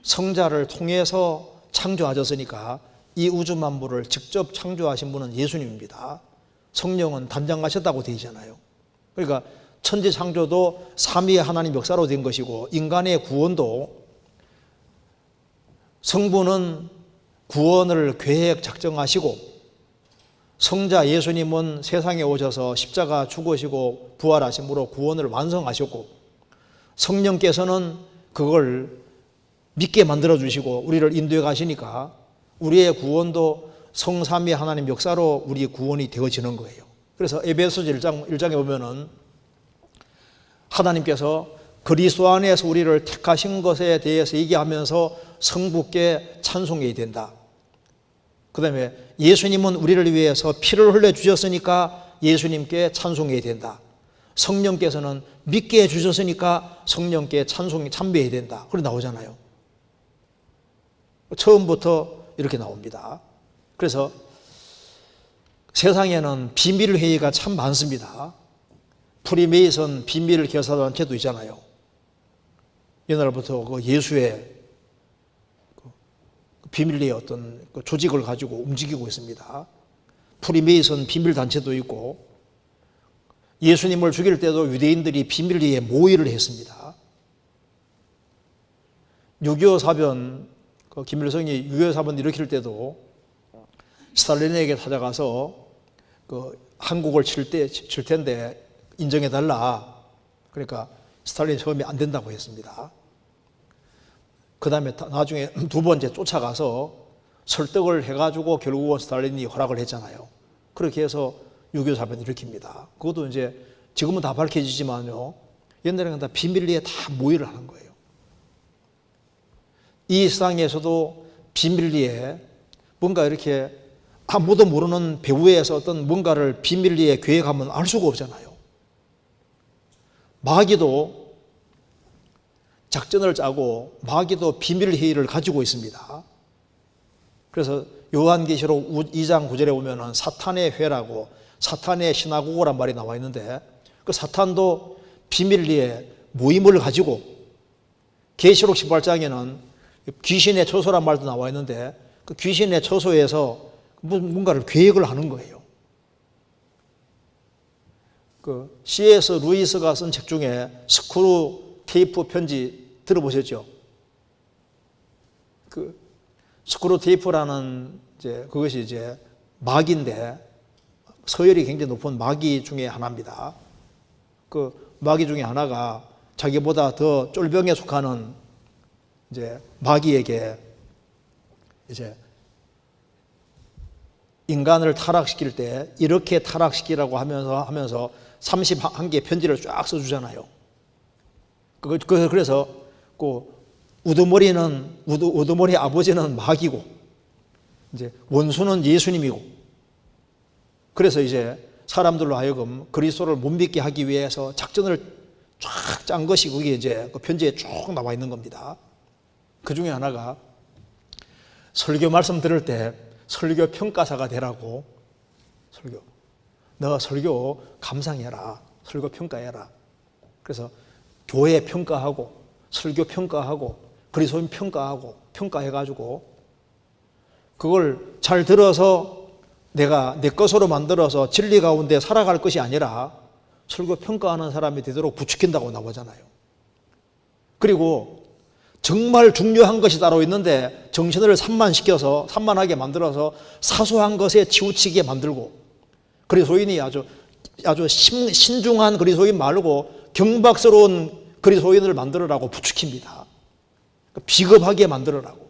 성자를 통해서 창조하셨으니까 이 우주 만물을 직접 창조하신 분은 예수님입니다. 성령은 단장하셨다고 되어 있잖아요. 그러니까 천지 창조도 삼위의 하나님 역사로 된 것이고, 인간의 구원도 성부는 구원을 계획 작정하시고 성자 예수님은 세상에 오셔서 십자가 죽으시고 부활하심으로 구원을 완성하셨고, 성령께서는 그걸 믿게 만들어 주시고 우리를 인도해 가시니까 우리의 구원도 성삼위 하나님 역사로 우리 구원이 되어지는 거예요. 그래서 에베소서 1장에 보면은 하나님께서 그리스도 안에서 우리를 택하신 것에 대해서 얘기하면서 성부께 찬송해야 된다. 그 다음에 예수님은 우리를 위해서 피를 흘려주셨으니까 예수님께 찬송해야 된다. 성령께서는 믿게 해주셨으니까 성령께 참배해야 된다. 그렇게 나오잖아요. 처음부터 이렇게 나옵니다. 그래서 세상에는 비밀회의가 참 많습니다. 프리메이슨 비밀 교사단체도 있잖아요. 옛날부터 그 예수의 비밀리의 어떤 조직을 가지고 움직이고 있습니다. 프리메이슨 비밀단체도 있고, 예수님을 죽일 때도 유대인들이 비밀리에 모의를 했습니다. 6.25 사변, 김일성이 6.25 사변 일으킬 때도 스탈린에게 찾아가서 한국을 칠 텐데 인정해달라. 그러니까 스탈린이 처음에 안 된다고 했습니다. 그 다음에 나중에 두 번째 쫓아가서 설득을 해가지고 결국은 스탈린이 허락을 했잖아요. 그렇게 해서 6.25 사변을 일으킵니다. 그것도 이제 지금은 다 밝혀지지만요, 옛날에는 다 비밀리에 다 모의를 하는 거예요. 이 세상에서도 비밀리에 뭔가 이렇게 아무도 모르는 배후에서 어떤 뭔가를 비밀리에 계획하면 알 수가 없잖아요. 마귀도 작전을 짜고 마귀도 비밀회의를 가지고 있습니다. 그래서 요한계시록 2장 9절에 보면은 사탄의 회라고, 사탄의 시나고고란 말이 나와 있는데, 그 사탄도 비밀리에 모임을 가지고, 계시록 18장에는 귀신의 처소란 말도 나와 있는데 그 귀신의 처소에서 뭔가를 계획을 하는 거예요. 그 C.S. 루이스가 쓴 책 중에 스크루 테이프 편지 들어보셨죠? 그 스크루 테이프라는 그것이 이제 마귀인데, 서열이 굉장히 높은 마귀 중에 하나입니다. 그 마귀 중에 하나가 자기보다 더 쫄병에 속하는 마귀에게 인간을 타락시킬 때 이렇게 타락시키라고 하면서 31개 편지를 쫙 써주잖아요. 그래서 우두머리 아버지는 마귀고, 원수는 예수님이고, 그래서 사람들로 하여금 그리스도를 못 믿게 하기 위해서 작전을 쫙 짠 것이 그게 그 편지에 쭉 나와 있는 겁니다. 그 중에 하나가 설교 말씀 들을 때 설교 평가사가 되라고. 너 설교 감상해라. 설교 평가해라. 그래서 교회 평가하고 설교 평가하고 그리스도인 평가하고 평가해가지고 그걸 잘 들어서 내가 내 것으로 만들어서 진리 가운데 살아갈 것이 아니라 설교 평가하는 사람이 되도록 부추긴다고 나오잖아요. 그리고 정말 중요한 것이 따로 있는데 정신을 산만하게 만들어서 사소한 것에 치우치게 만들고, 그리스도인이 아주 신중한 그리스도인 말고 경박스러운 그리스도인을 만들으라고 부추깁니다. 비겁하게 만들으라고.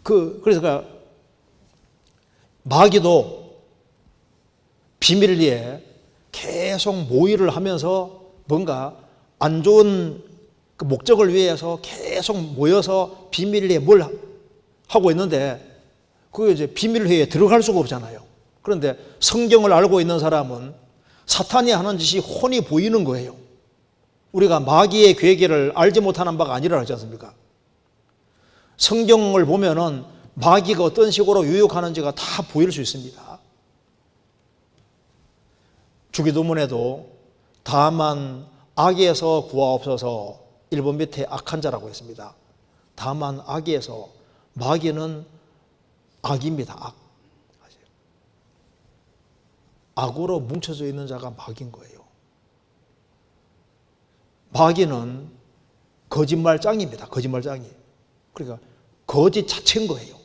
그래서 마귀도 비밀리에 계속 모의를 하면서 뭔가 안 좋은 그 목적을 위해서 계속 모여서 비밀리에 뭘 하고 있는데, 그게 비밀회의에 들어갈 수가 없잖아요. 그런데 성경을 알고 있는 사람은 사탄이 하는 짓이 훤히 보이는 거예요. 우리가 마귀의 계획을 알지 못하는 바가 아니라 하지 않습니까? 성경을 보면은 마귀가 어떤 식으로 유혹하는지가 다 보일 수 있습니다. 주기도문에도 다만 악에서 구하옵소서, 1번 밑에 악한 자라고 했습니다. 다만 악에서, 마귀는 악입니다. 악. 악으로 뭉쳐져 있는 자가 마귀인 거예요. 마귀는 거짓말장입니다. 거짓말장이. 그러니까 거짓 자체인 거예요.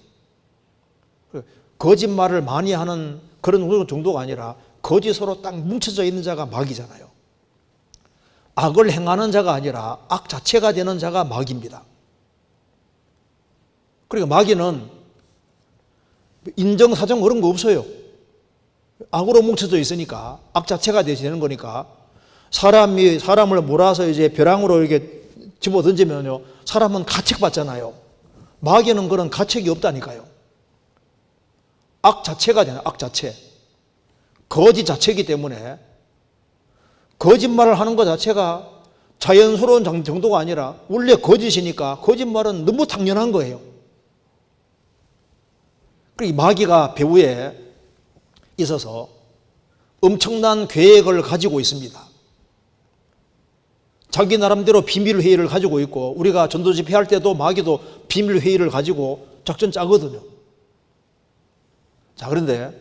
거짓말을 많이 하는 그런 정도가 아니라 거짓으로 딱 뭉쳐져 있는 자가 마귀잖아요. 악을 행하는 자가 아니라 악 자체가 되는 자가 마귀입니다. 그러니까 마귀는 인정사정 그런 거 없어요. 악으로 뭉쳐져 있으니까 악 자체가 되는 거니까 사람을 몰아서 이제 벼랑으로 이렇게 집어 던지면요, 사람은 가책받잖아요. 마귀는 그런 가책이 없다니까요. 악 자체가 되는, 악 자체. 거짓 자체이기 때문에 거짓말을 하는 것 자체가 자연스러운 정도가 아니라 원래 거짓이니까 거짓말은 너무 당연한 거예요. 그리고 마귀가 배후에 있어서 엄청난 계획을 가지고 있습니다. 자기 나름대로 비밀회의를 가지고 있고, 우리가 전도 집회할 때도 마귀도 비밀회의를 가지고 작전 짜거든요. 자, 그런데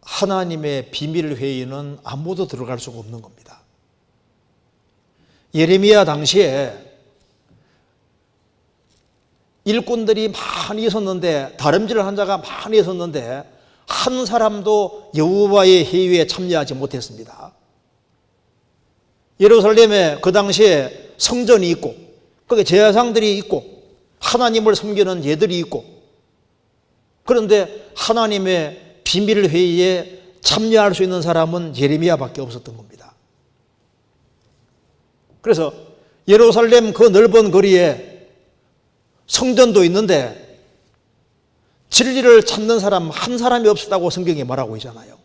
하나님의 비밀회의는 아무도 들어갈 수가 없는 겁니다. 예레미야 당시에 일꾼들이 많이 있었는데, 다름질을 한 자가 많이 있었는데 한 사람도 여호와의 회의에 참여하지 못했습니다. 예루살렘에 그 당시에 성전이 있고, 거기에 제사장들이 있고, 하나님을 섬기는 예들이 있고, 그런데 하나님의 비밀회의에 참여할 수 있는 사람은 예레미야밖에 없었던 겁니다. 그래서 예루살렘 그 넓은 거리에 성전도 있는데 진리를 찾는 사람 한 사람이 없었다고 성경에 말하고 있잖아요.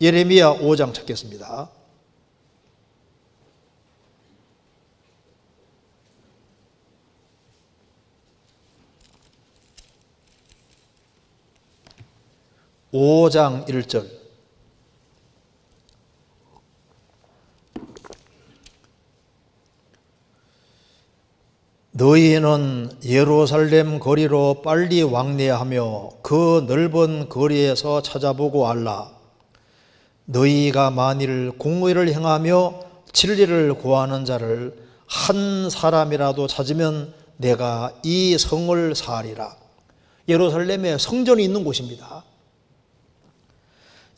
예레미야 5장 찾겠습니다. (5장 1절) 너희는 예루살렘 거리로 빨리 왕래하며 그 넓은 거리에서 찾아보고 알라. 너희가 만일 공의를 행하며 진리를 구하는 자를 한 사람이라도 찾으면 내가 이 성을 사하리라. 예루살렘에 성전이 있는 곳입니다.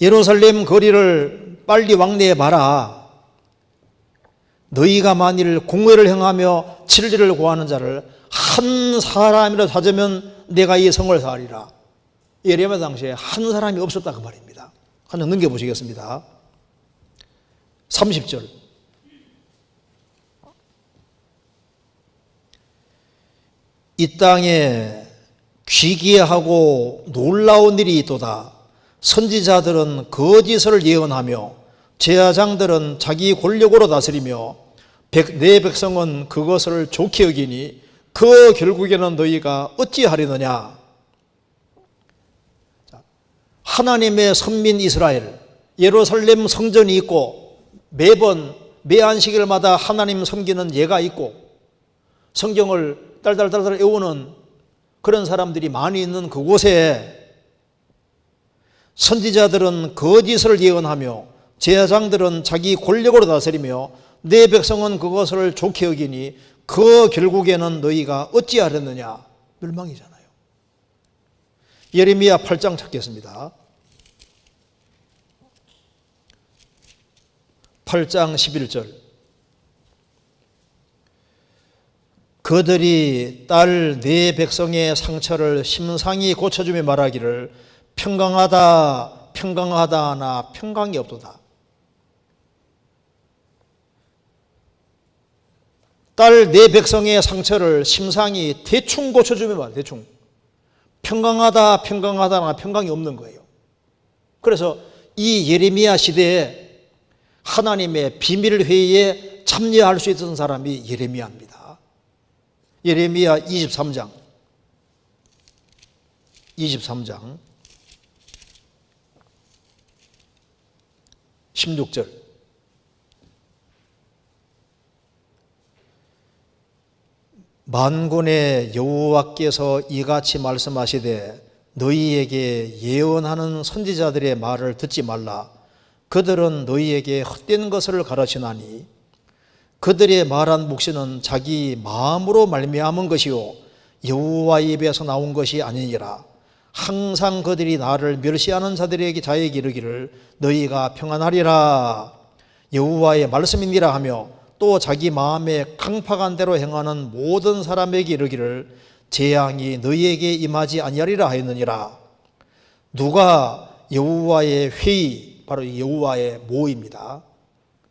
예루살렘 거리를 빨리 왕래해봐라. 너희가 만일 공의를 행하며 진리를 구하는 자를 한 사람이라도 찾으면 내가 이 성을 사하리라. 예레미야 당시에 한 사람이 없었다 그 말입니다. 한 장 넘겨보시겠습니다. 30절 이 땅에 귀기하고 놀라운 일이 있도다. 선지자들은 거짓을 예언하며 제사장들은 자기 권력으로 다스리며 내 백성은 그것을 좋게 여기니 그 결국에는 너희가 어찌하려느냐. 하나님의 선민 이스라엘, 예루살렘 성전이 있고 매번 매 안식일마다 하나님 섬기는 예가 있고 성경을 딸딸딸 외우는 그런 사람들이 많이 있는 그곳에 선지자들은 거짓을 예언하며 제사장들은 자기 권력으로 다스리며 내 백성은 그것을 좋게 여기니 그 결국에는 너희가 어찌하려느냐. 멸망이잖아요. 예레미야 8장 찾겠습니다. 8장 11절 그들이 딸 내 백성의 상처를 심상히 고쳐주며 말하기를 평강하다 평강하다 하나 평강이 없도다. 딸 내 백성의 상처를 심상히 대충 고쳐주며 말, 대충 평강하다 평강하다 하나 평강이 없는 거예요. 그래서 이 예레미야 시대에 하나님의 비밀회의에 참여할 수 있었던 사람이 예레미야입니다. 예레미야 23장 16절 만군의 여호와께서 이같이 말씀하시되 너희에게 예언하는 선지자들의 말을 듣지 말라. 그들은 너희에게 헛된 것을 가르치나니 그들의 말한 묵시는 자기 마음으로 말미암은 것이요 여호와의 입에서 나온 것이 아니니라. 항상 그들이 나를 멸시하는 자에게 이르기를 너희가 평안하리라. 여호와의 말씀이니라 하며 또 자기 마음에 강팍한 대로 행하는 모든 사람에게 이르기를 재앙이 너희에게 임하지 아니하리라 하였느니라. 누가 여호와의 회의, 바로 여호와의 모입니다.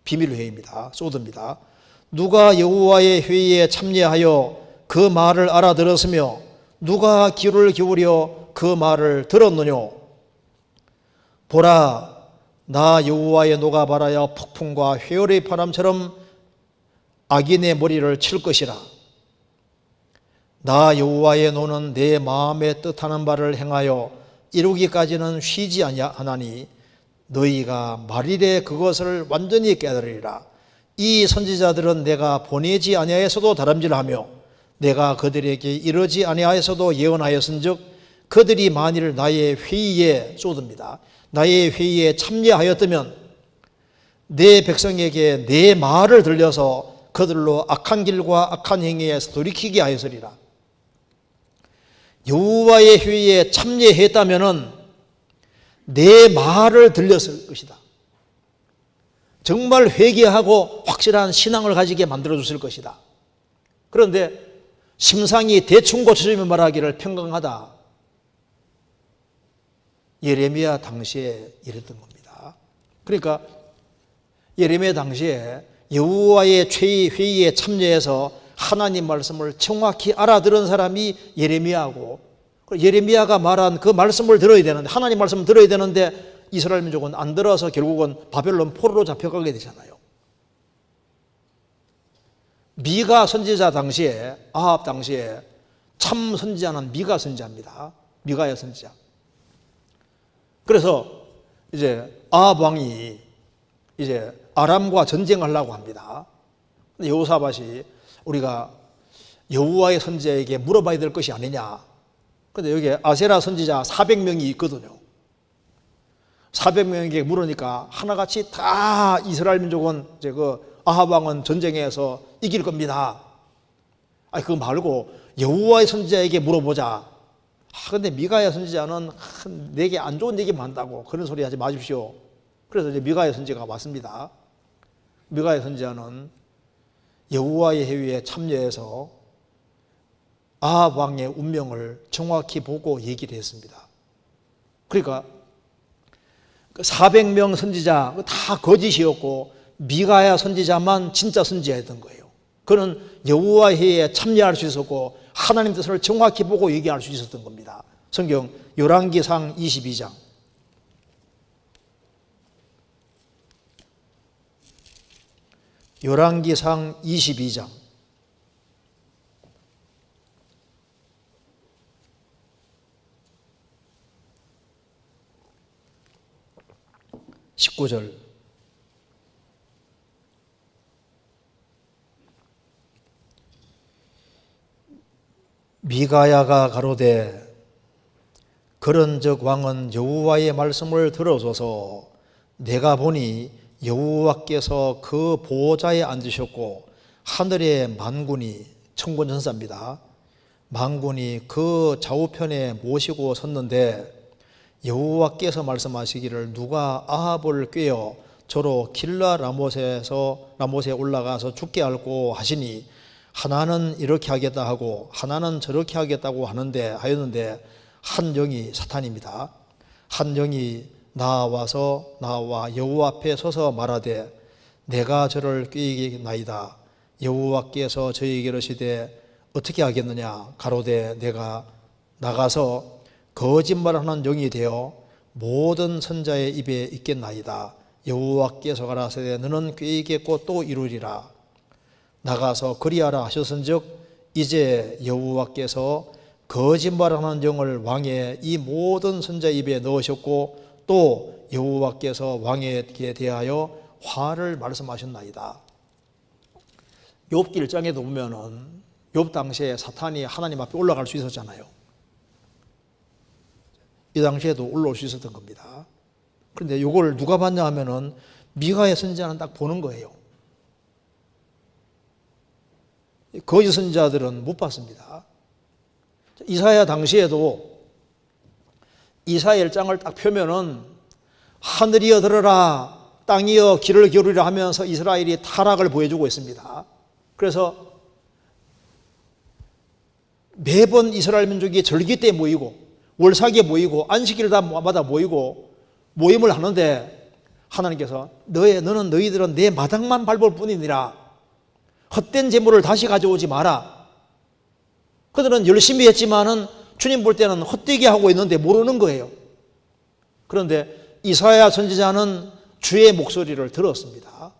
비밀회의입니다. 소드입니다. 누가 여호와의 회의에 참여하여 그 말을 알아들었으며 누가 귀를 기울여 그 말을 들었느뇨. 보라, 나 여호와의 노가 발하여 폭풍과 회오리 바람처럼 악인의 머리를 칠 것이라. 나 여호와의 노는 내 마음에 뜻하는 바를 행하여 이루기까지는 쉬지 아니하나니 너희가 말일에 그것을 완전히 깨달으리라. 이 선지자들은 내가 보내지 아니하여서도 다름질하며 내가 그들에게 이르지 아니하여서도 예언하였은즉 그들이 만일 나의 회의에 쏟습니다. 나의 회의에 참여하였다면 내 백성에게 내 말을 들려서 그들로 악한 길과 악한 행위에서 돌이키게 하였으리라. 여호와의 회의에 참여했다면 내 말을 들렸을 것이다. 정말 회개하고 확실한 신앙을 가지게 만들어줬을 것이다. 그런데 심상이 대충 고쳐주면 말하기를 평강하다. 예레미야 당시에 이랬던 겁니다. 그러니까 예레미야 당시에 여호와의 회의에 참여해서 하나님 말씀을 정확히 알아들은 사람이 예레미야고, 예레미야가 말한 그 말씀을 들어야 되는데, 하나님 말씀을 들어야 되는데 이스라엘 민족은 안 들어서 결국은 바벨론 포로로 잡혀가게 되잖아요. 미가 선지자 당시에, 아합 당시에 참 선지자는 미가 선지자입니다. 미가야 선지자. 그래서 이제 아합 왕이 이제 아람과 전쟁하려고 합니다. 근데 여호사밧이 우리가 여호와의 선지자에게 물어봐야 될 것이 아니냐. 근데 여기 아세라 선지자 400명이 있거든요. 400명에게 물으니까 하나같이 다 이스라엘 민족은 이제 그 아합 왕은 전쟁에서 이길 겁니다. 아니 그거 말고 여호와의 선지자에게 물어보자. 근데 미가야 선지자는 내게 안 좋은 얘기만 한다고 그런 소리 하지 마십시오. 그래서 이제 미가야 선지자가 왔습니다. 미가야 선지자는 여호와의 회의에 참여해서 아합 왕의 운명을 정확히 보고 얘기를 했습니다. 그러니까 400명 선지자 다 거짓이었고 미가야 선지자만 진짜 선지자였던 거예요. 그는 여호와의 회의에 참여할 수 있었고 하나님 뜻을 정확히 보고 얘기할 수 있었던 겁니다. 성경 열왕기상 22장. 열왕기상 22장 19절. 미가야가 가로되 그런즉 왕은 여호와의 말씀을 들어줘서 내가 보니 여호와께서 그 보좌에 앉으셨고 하늘의 만군이, 천군천사입니다. 만군이 그 좌우편에 모시고 섰는데 여호와께서 말씀하시기를 누가 아합을 꾀어 저로 길라 라못에 올라가서 죽게 할고 하시니 하나는 이렇게 하겠다 하고 하나는 저렇게 하겠다고 하였는데 한 영이 사탄입니다. 한 영이 나와 여호와 앞에 서서 말하되 내가 저를 꾀이겠나이다. 여호와께서 저에게 이르시되 어떻게 하겠느냐. 가로되 내가 나가서 거짓말하는 영이 되어 모든 선자의 입에 있겠나이다. 여호와께서 가라사대 너는 꾀이겠고 또 이루리라. 나가서 그리하라 하셨은즉 이제 여호와께서 거짓말하는 영을 왕의 이 모든 선자 입에 넣으셨고 또 여호와께서 왕에게 대하여 화를 말씀하셨나이다. 욥기 1장에도 보면은 욥 당시에 사탄이 하나님 앞에 올라갈 수 있었잖아요. 이 당시에도 올라올 수 있었던 겁니다. 그런데 이걸 누가 봤냐 하면은 미가의 선지자는 딱 보는 거예요. 거짓 선지자들은 못 봤습니다. 이사야 당시에도 이사야의 장을 딱 펴면은 하늘이여 들으라 땅이여 귀를 기울이라 하면서 이스라엘이 타락을 보여주고 있습니다. 그래서 매번 이스라엘 민족이 절기 때 모이고 월삭에 모이고 안식일마다 모이고 모임을 하는데 하나님께서 너는 너희들은 내 마당만 밟을 뿐이니라. 헛된 재물을 다시 가져오지 마라. 그들은 열심히 했지만은 주님 볼 때는 헛되게 하고 있는데 모르는 거예요. 그런데 이사야 선지자는 주의 목소리를 들었습니다.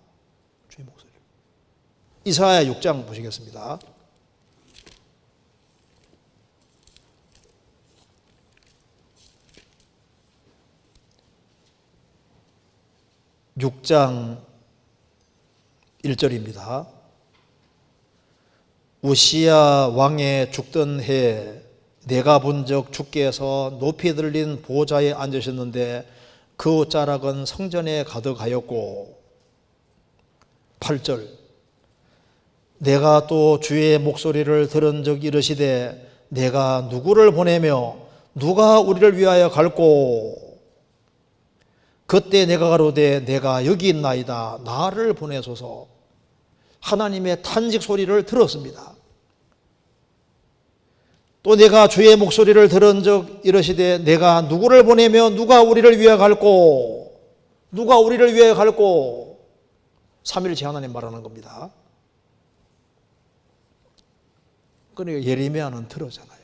주의 목소리. 이사야 6장 보시겠습니다. 6장 1절입니다. 우시야 왕의 죽던 해 내가 본적 주께서 높이 들린 보좌에 앉으셨는데 그 자락은 성전에 가득하였고 8절 내가 또 주의 목소리를 들은 적 이르시되 내가 누구를 보내며 누가 우리를 위하여 갈꼬 그때 내가 가로되 내가 여기 있나이다 나를 보내소서. 하나님의 탄식 소리를 들었습니다. 또 내가 주의 목소리를 들은 적 이르시되 내가 누구를 보내며 누가 우리를 위하여 갈꼬 누가 우리를 위하여 갈꼬. 삼일째 하나님 말하는 겁니다. 그러니까 예레미야는 들었잖아요.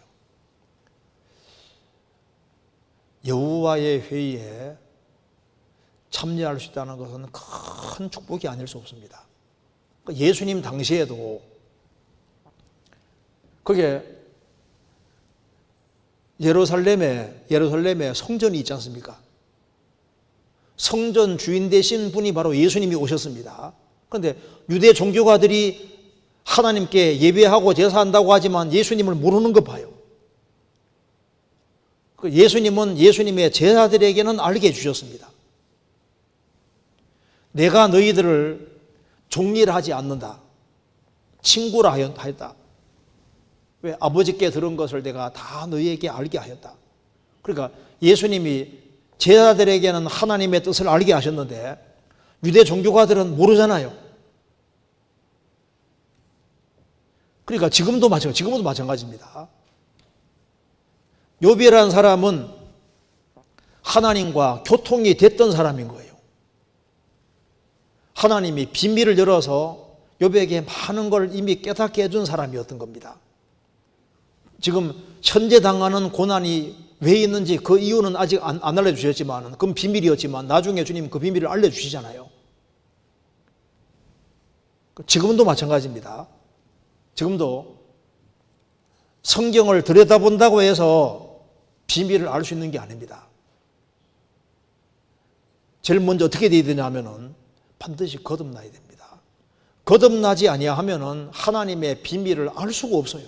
여호와의 회의에 참여할 수 있다는 것은 큰 축복이 아닐 수 없습니다. 예수님 당시에도 그게 예루살렘에 성전이 있지 않습니까? 성전 주인 되신 분이 바로 예수님이 오셨습니다. 그런데 유대 종교가들이 하나님께 예배하고 제사한다고 하지만 예수님을 모르는 거 봐요. 예수님은 예수님의 제자들에게는 알게 해주셨습니다. 내가 너희들을 종리를 하지 않는다. 친구라 하였다. 왜? 아버지께 들은 것을 내가 다 너희에게 알게 하였다. 그러니까 예수님이 제자들에게는 하나님의 뜻을 알게 하셨는데 유대 종교가들은 모르잖아요. 그러니까 지금도 마찬가지입니다. 욥이라는 사람은 하나님과 교통이 됐던 사람인 거예요. 하나님이 비밀을 열어서 욥에게 많은 걸 이미 깨닫게 해준 사람이었던 겁니다. 지금 현재 당하는 고난이 왜 있는지 그 이유는 아직 안 알려주셨지만 그건 비밀이었지만 나중에 주님 그 비밀을 알려주시잖아요. 지금도 마찬가지입니다. 지금도 성경을 들여다본다고 해서 비밀을 알 수 있는 게 아닙니다. 제일 먼저 어떻게 돼야 되냐면은 반드시 거듭나야 됩니다. 거듭나지 아니하면은 하나님의 비밀을 알 수가 없어요.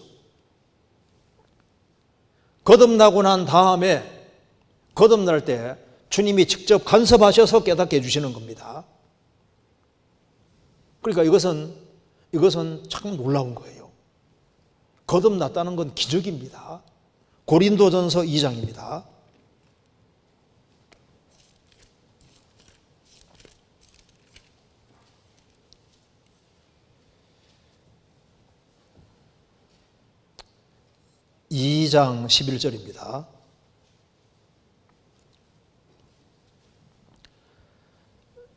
거듭나고 난 다음에 거듭날 때 주님이 직접 간섭하셔서 깨닫게 해주시는 겁니다. 그러니까 이것은 참 놀라운 거예요. 거듭났다는 건 기적입니다. 고린도전서 2장입니다. (2장 11절입니다)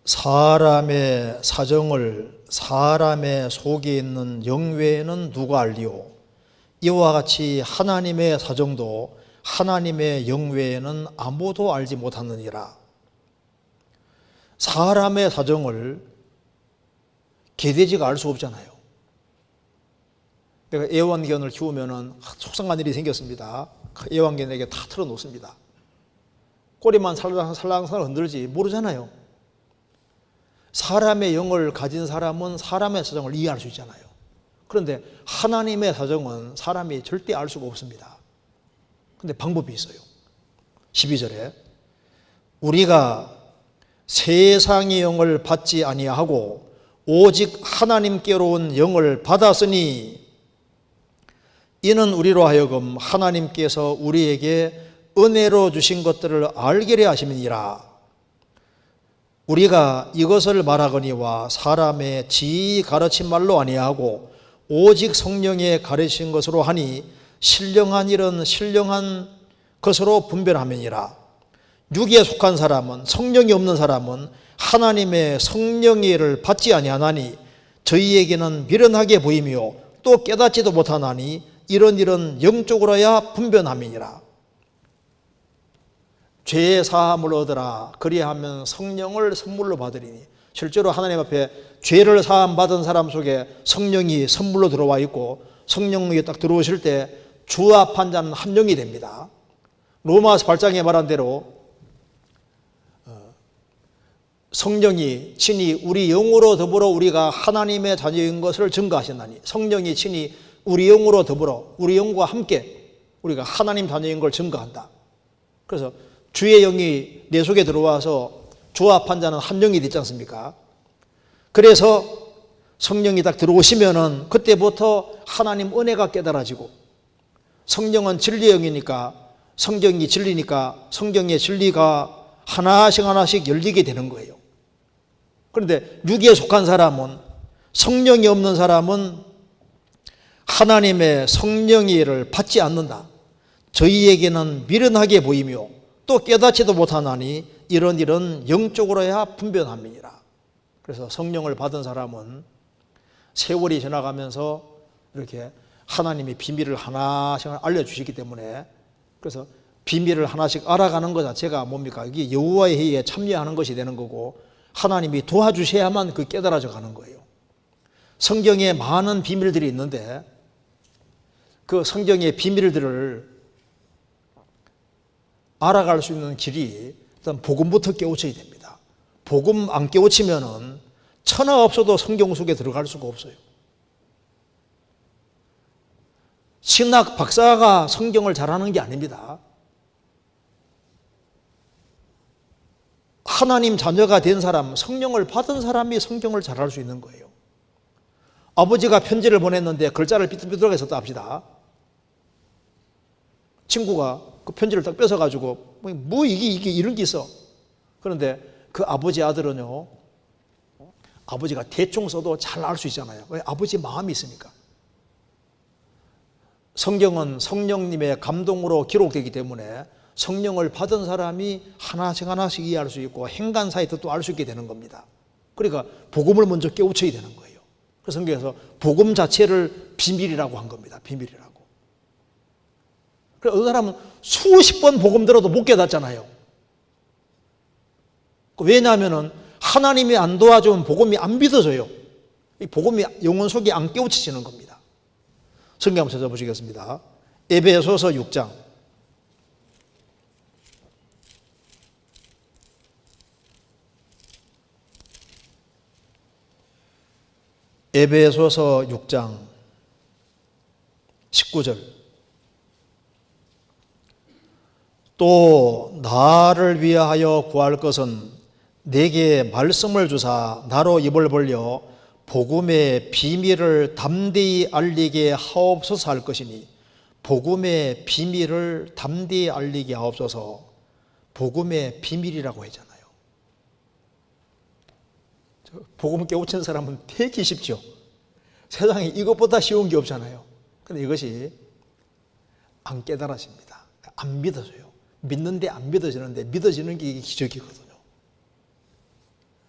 사람의 사정을 사람의 속에 있는 영 외에는 누가 알리오? 이와 같이 하나님의 사정도 하나님의 영 외에는 아무도 알지 못하느니라. 사람의 사정을 개돼지가 알 수 없잖아요. 내가 애완견을 키우면은 속상한 일이 생겼습니다. 애완견에게 다 털어놓습니다. 꼬리만 살랑살랑 흔들지 모르잖아요. 사람의 영을 가진 사람은 사람의 사정을 이해할 수 있잖아요. 그런데 하나님의 사정은 사람이 절대 알 수가 없습니다. 그런데 방법이 있어요. 12절에 우리가 세상의 영을 받지 아니하고 오직 하나님께로 온 영을 받았으니 이는 우리로 하여금 하나님께서 우리에게 은혜로 주신 것들을 알게 하심이니라. 우리가 이것을 말하거니와 사람의 지이 가르친 말로 아니하고 오직 성령의 가르친 것으로 하니 신령한 일은 신령한 것으로 분별하느니라. 육에 속한 사람은, 성령이 없는 사람은 하나님의 성령의 일을 받지 아니하나니 저희에게는 미련하게 보이며 또 깨닫지도 못하나니 이런 일은 영적으로야 분별함이니라. 죄의 사함을 얻으라. 그리하면 성령을 선물로 받으리니. 실제로 하나님 앞에 죄를 사함 받은 사람 속에 성령이 선물로 들어와 있고, 성령이 딱 들어오실 때 주합한 자는 한 영이 됩니다. 로마서 8장에 말한 대로 성령이 친히 우리 영으로 더불어 우리가 하나님의 자녀인 것을 증거하신다니. 성령이 친히 우리 영으로 더불어 우리 영과 함께 우리가 하나님 자녀인 걸 증거한다. 그래서 주의 영이 내 속에 들어와서 조합한 자는 한 영이 됐지 않습니까? 그래서 성령이 딱 들어오시면은 그때부터 하나님 은혜가 깨달아지고, 성령은 진리의 영이니까, 성경이 진리니까 성경의 진리가 하나씩 하나씩 열리게 되는 거예요. 그런데 육에 속한 사람은, 성령이 없는 사람은 하나님의 성령의 일을 받지 않는다. 저희에게는 미련하게 보이며 또 깨닫지도 못하나니 이런 일은 영적으로야 분별함이니라. 그래서 성령을 받은 사람은 세월이 지나가면서 이렇게 하나님의 비밀을 하나씩 알려주시기 때문에, 그래서 비밀을 하나씩 알아가는 것 자체가 뭡니까? 이게 여호와의 회의에 참여하는 것이 되는 거고, 하나님이 도와주셔야만 그 깨달아져 가는 거예요. 성경에 많은 비밀들이 있는데 그 성경의 비밀들을 알아갈 수 있는 길이 일단 복음부터 깨우쳐야 됩니다. 복음 안 깨우치면은 천하 없어도 성경 속에 들어갈 수가 없어요. 신학 박사가 성경을 잘하는 게 아닙니다. 하나님 자녀가 된 사람, 성령을 받은 사람이 성경을 잘할 수 있는 거예요. 아버지가 편지를 보냈는데 글자를 삐뚤삐뚤하게 썼다 합시다. 친구가 그 편지를 딱 뺏어가지고 뭐 이게 이런 게 있어. 그런데 그 아버지 아들은요, 아버지가 대충 써도 잘 알 수 있잖아요. 왜? 아버지 마음이 있으니까. 성경은 성령님의 감동으로 기록되기 때문에 성령을 받은 사람이 하나씩 하나씩 이해할 수 있고 행간사의 뜻도 알 수 있게 되는 겁니다. 그러니까 복음을 먼저 깨우쳐야 되는 거예요. 그래서 성경에서 복음 자체를 비밀이라고 한 겁니다. 비밀이라고. 그래서 어떤 사람은 수십 번 복음 들어도 못 깨닫잖아요. 왜냐하면 하나님이 안 도와주면 복음이 안 믿어져요. 이 복음이 영혼 속에 안 깨우쳐지는 겁니다. 성경 한번 찾아보시겠습니다. 에베소서 6장. 에베소서 6장 19절. 또 나를 위하여 구할 것은 내게 말씀을 주사 나로 입을 벌려 복음의 비밀을 담대히 알리게 하옵소서 할 것이니. 복음의 비밀을 담대히 알리게 하옵소서. 복음의 비밀이라고 했잖아요. 복음 깨우친 사람은 되게 쉽죠. 세상에 이것보다 쉬운 게 없잖아요. 그런데 이것이 안 깨달아집니다. 안 믿어져요. 믿는데 안 믿어지는데 믿어지는 게 이게 기적이거든요.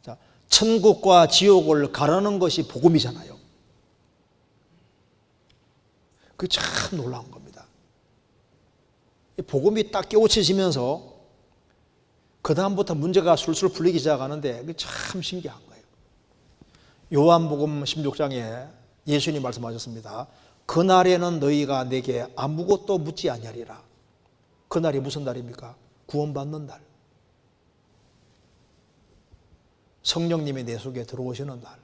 자, 천국과 지옥을 가르는 것이 복음이잖아요. 그게 참 놀라운 겁니다. 복음이 딱 깨우쳐지면서 그 다음부터 문제가 술술 풀리기 시작하는데 그게 참 신기한 거예요. 요한복음 16장에 예수님이 말씀하셨습니다. 그날에는 너희가 내게 아무것도 묻지 아니하리라. 그날이 무슨 날입니까? 구원받는 날. 성령님이 내 속에 들어오시는 날.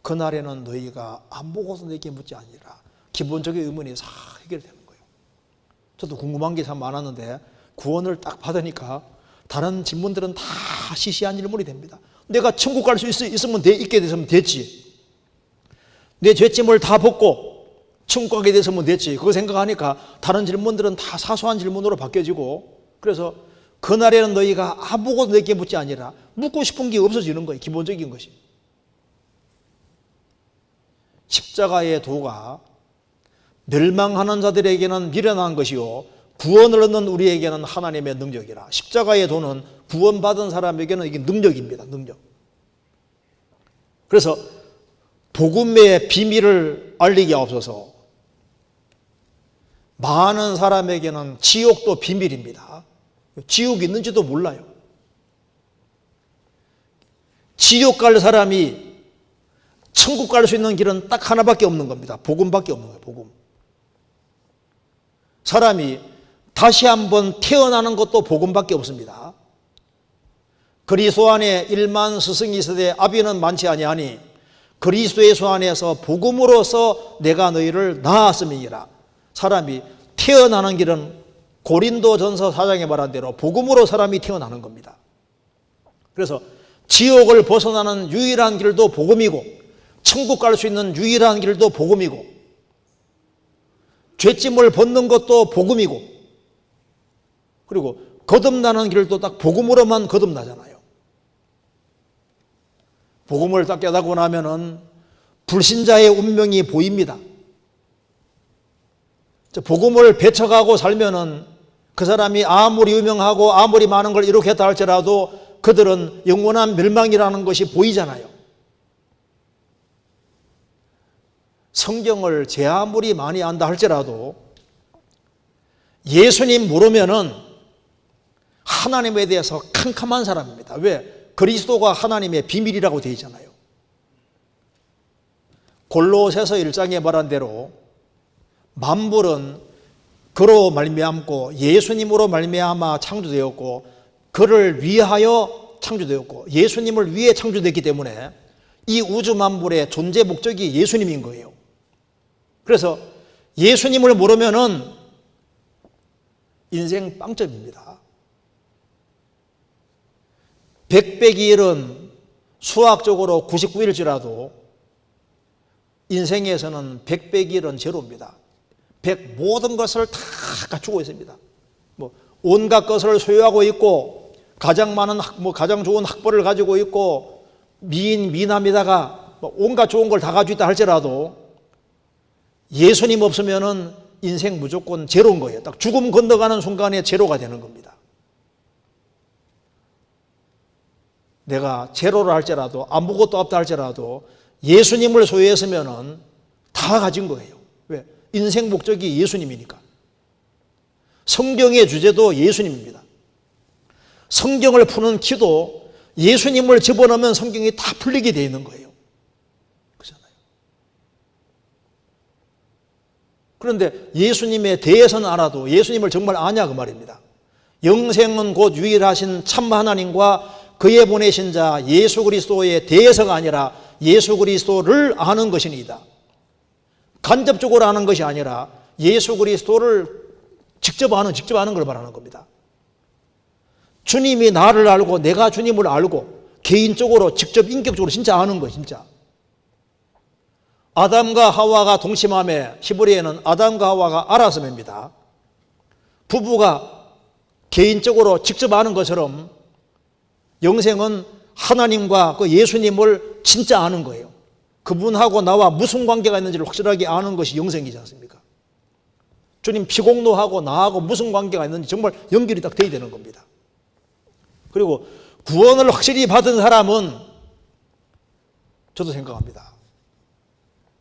그날에는 너희가 아무것도 내게 묻지 아니하리라. 기본적인 의문이 다 해결되는 거예요. 저도 궁금한 게 참 많았는데 구원을 딱 받으니까 다른 질문들은 다 시시한 질문이 됩니다. 내가 천국 갈 수 있으면 있게 됐으면 됐지. 내 죄짐을 다 벗고 천국 가게 됐으면 됐지. 그거 생각하니까 다른 질문들은 다 사소한 질문으로 바뀌어지고, 그래서 그날에는 너희가 아무것도 내게 묻지 아니라 묻고 싶은 게 없어지는 거예요. 기본적인 것이. 십자가의 도가 멸망하는 자들에게는 미련한 것이요 구원을 얻는 우리에게는 하나님의 능력이라. 십자가의 도는 구원받은 사람에게는 이게 능력입니다. 능력. 그래서 복음의 비밀을 알리게 하옵소서. 많은 사람에게는 지옥도 비밀입니다. 지옥이 있는지도 몰라요. 지옥 갈 사람이 천국 갈 수 있는 길은 딱 하나밖에 없는 겁니다. 복음밖에 없는 거예요. 복음. 사람이 다시 한번 태어나는 것도 복음밖에 없습니다. 그리스도 안에 1만 스승이 있으되 아비는 많지 아니하니 그리스도 예수 안에서 복음으로서 내가 너희를 낳았음이니라. 사람이 태어나는 길은 고린도전서 4장에 말한 대로 복음으로 사람이 태어나는 겁니다. 그래서 지옥을 벗어나는 유일한 길도 복음이고 천국 갈 수 있는 유일한 길도 복음이고 죄짐을 벗는 것도 복음이고 그리고 거듭나는 길도 딱 복음으로만 거듭나잖아요. 복음을 딱 깨닫고 나면은 불신자의 운명이 보입니다. 복음을 배척하고 살면은 그 사람이 아무리 유명하고 아무리 많은 걸 이룩했다 할지라도 그들은 영원한 멸망이라는 것이 보이잖아요. 성경을 제 아무리 많이 안다 할지라도 예수님 모르면은 하나님에 대해서 캄캄한 사람입니다. 왜? 그리스도가 하나님의 비밀이라고 되어 있잖아요. 골로새서 1장에 말한 대로 만물은 그로 말미암고 예수님으로 말미암아 창조되었고 그를 위하여 창조되었고 예수님을 위해 창조됐기 때문에 이 우주 만물의 존재 목적이 예수님인 거예요. 그래서 예수님을 모르면은 인생 빵점입니다. 100일은 수학적으로 99일지라도 인생에서는 100일은 제로입니다. 100 모든 것을 다 갖추고 있습니다. 뭐 온갖 것을 소유하고 있고 가장 많은 가장 좋은 학벌을 가지고 있고 미남이다가 온갖 좋은 걸 다 가지고 있다 할지라도 예수님 없으면은 인생 무조건 제로인 거예요. 딱 죽음 건너가는 순간에 제로가 되는 겁니다. 내가 제로를 할지라도 아무것도 없다 할지라도 예수님을 소유했으면은 다 가진 거예요. 왜? 인생 목적이 예수님이니까. 성경의 주제도 예수님입니다. 성경을 푸는 키도 예수님을 집어넣으면 성경이 다 풀리게 되어 있는 거예요. 그렇잖아요. 그런데 예수님에 대해서는 알아도 예수님을 정말 아냐 그 말입니다. 영생은 곧 유일하신 참 하나님과 그의 보내신 자 예수 그리스도에 대해서가 아니라 예수 그리스도를 아는 것이니이다. 간접적으로 아는 것이 아니라 예수 그리스도를 직접 아는 걸 말하는 겁니다. 주님이 나를 알고 내가 주님을 알고 개인적으로 직접 인격적으로 진짜 아는 거예요. 진짜. 아담과 하와가 동침함에 히브리에는 아담과 하와가 알았음입니다. 부부가 개인적으로 직접 아는 것처럼 영생은 하나님과 그 예수님을 진짜 아는 거예요. 그분하고 나와 무슨 관계가 있는지를 확실하게 아는 것이 영생이지 않습니까? 주님 피공로하고 나하고 무슨 관계가 있는지 정말 연결이 딱 돼야 되는 겁니다. 그리고 구원을 확실히 받은 사람은 저도 생각합니다.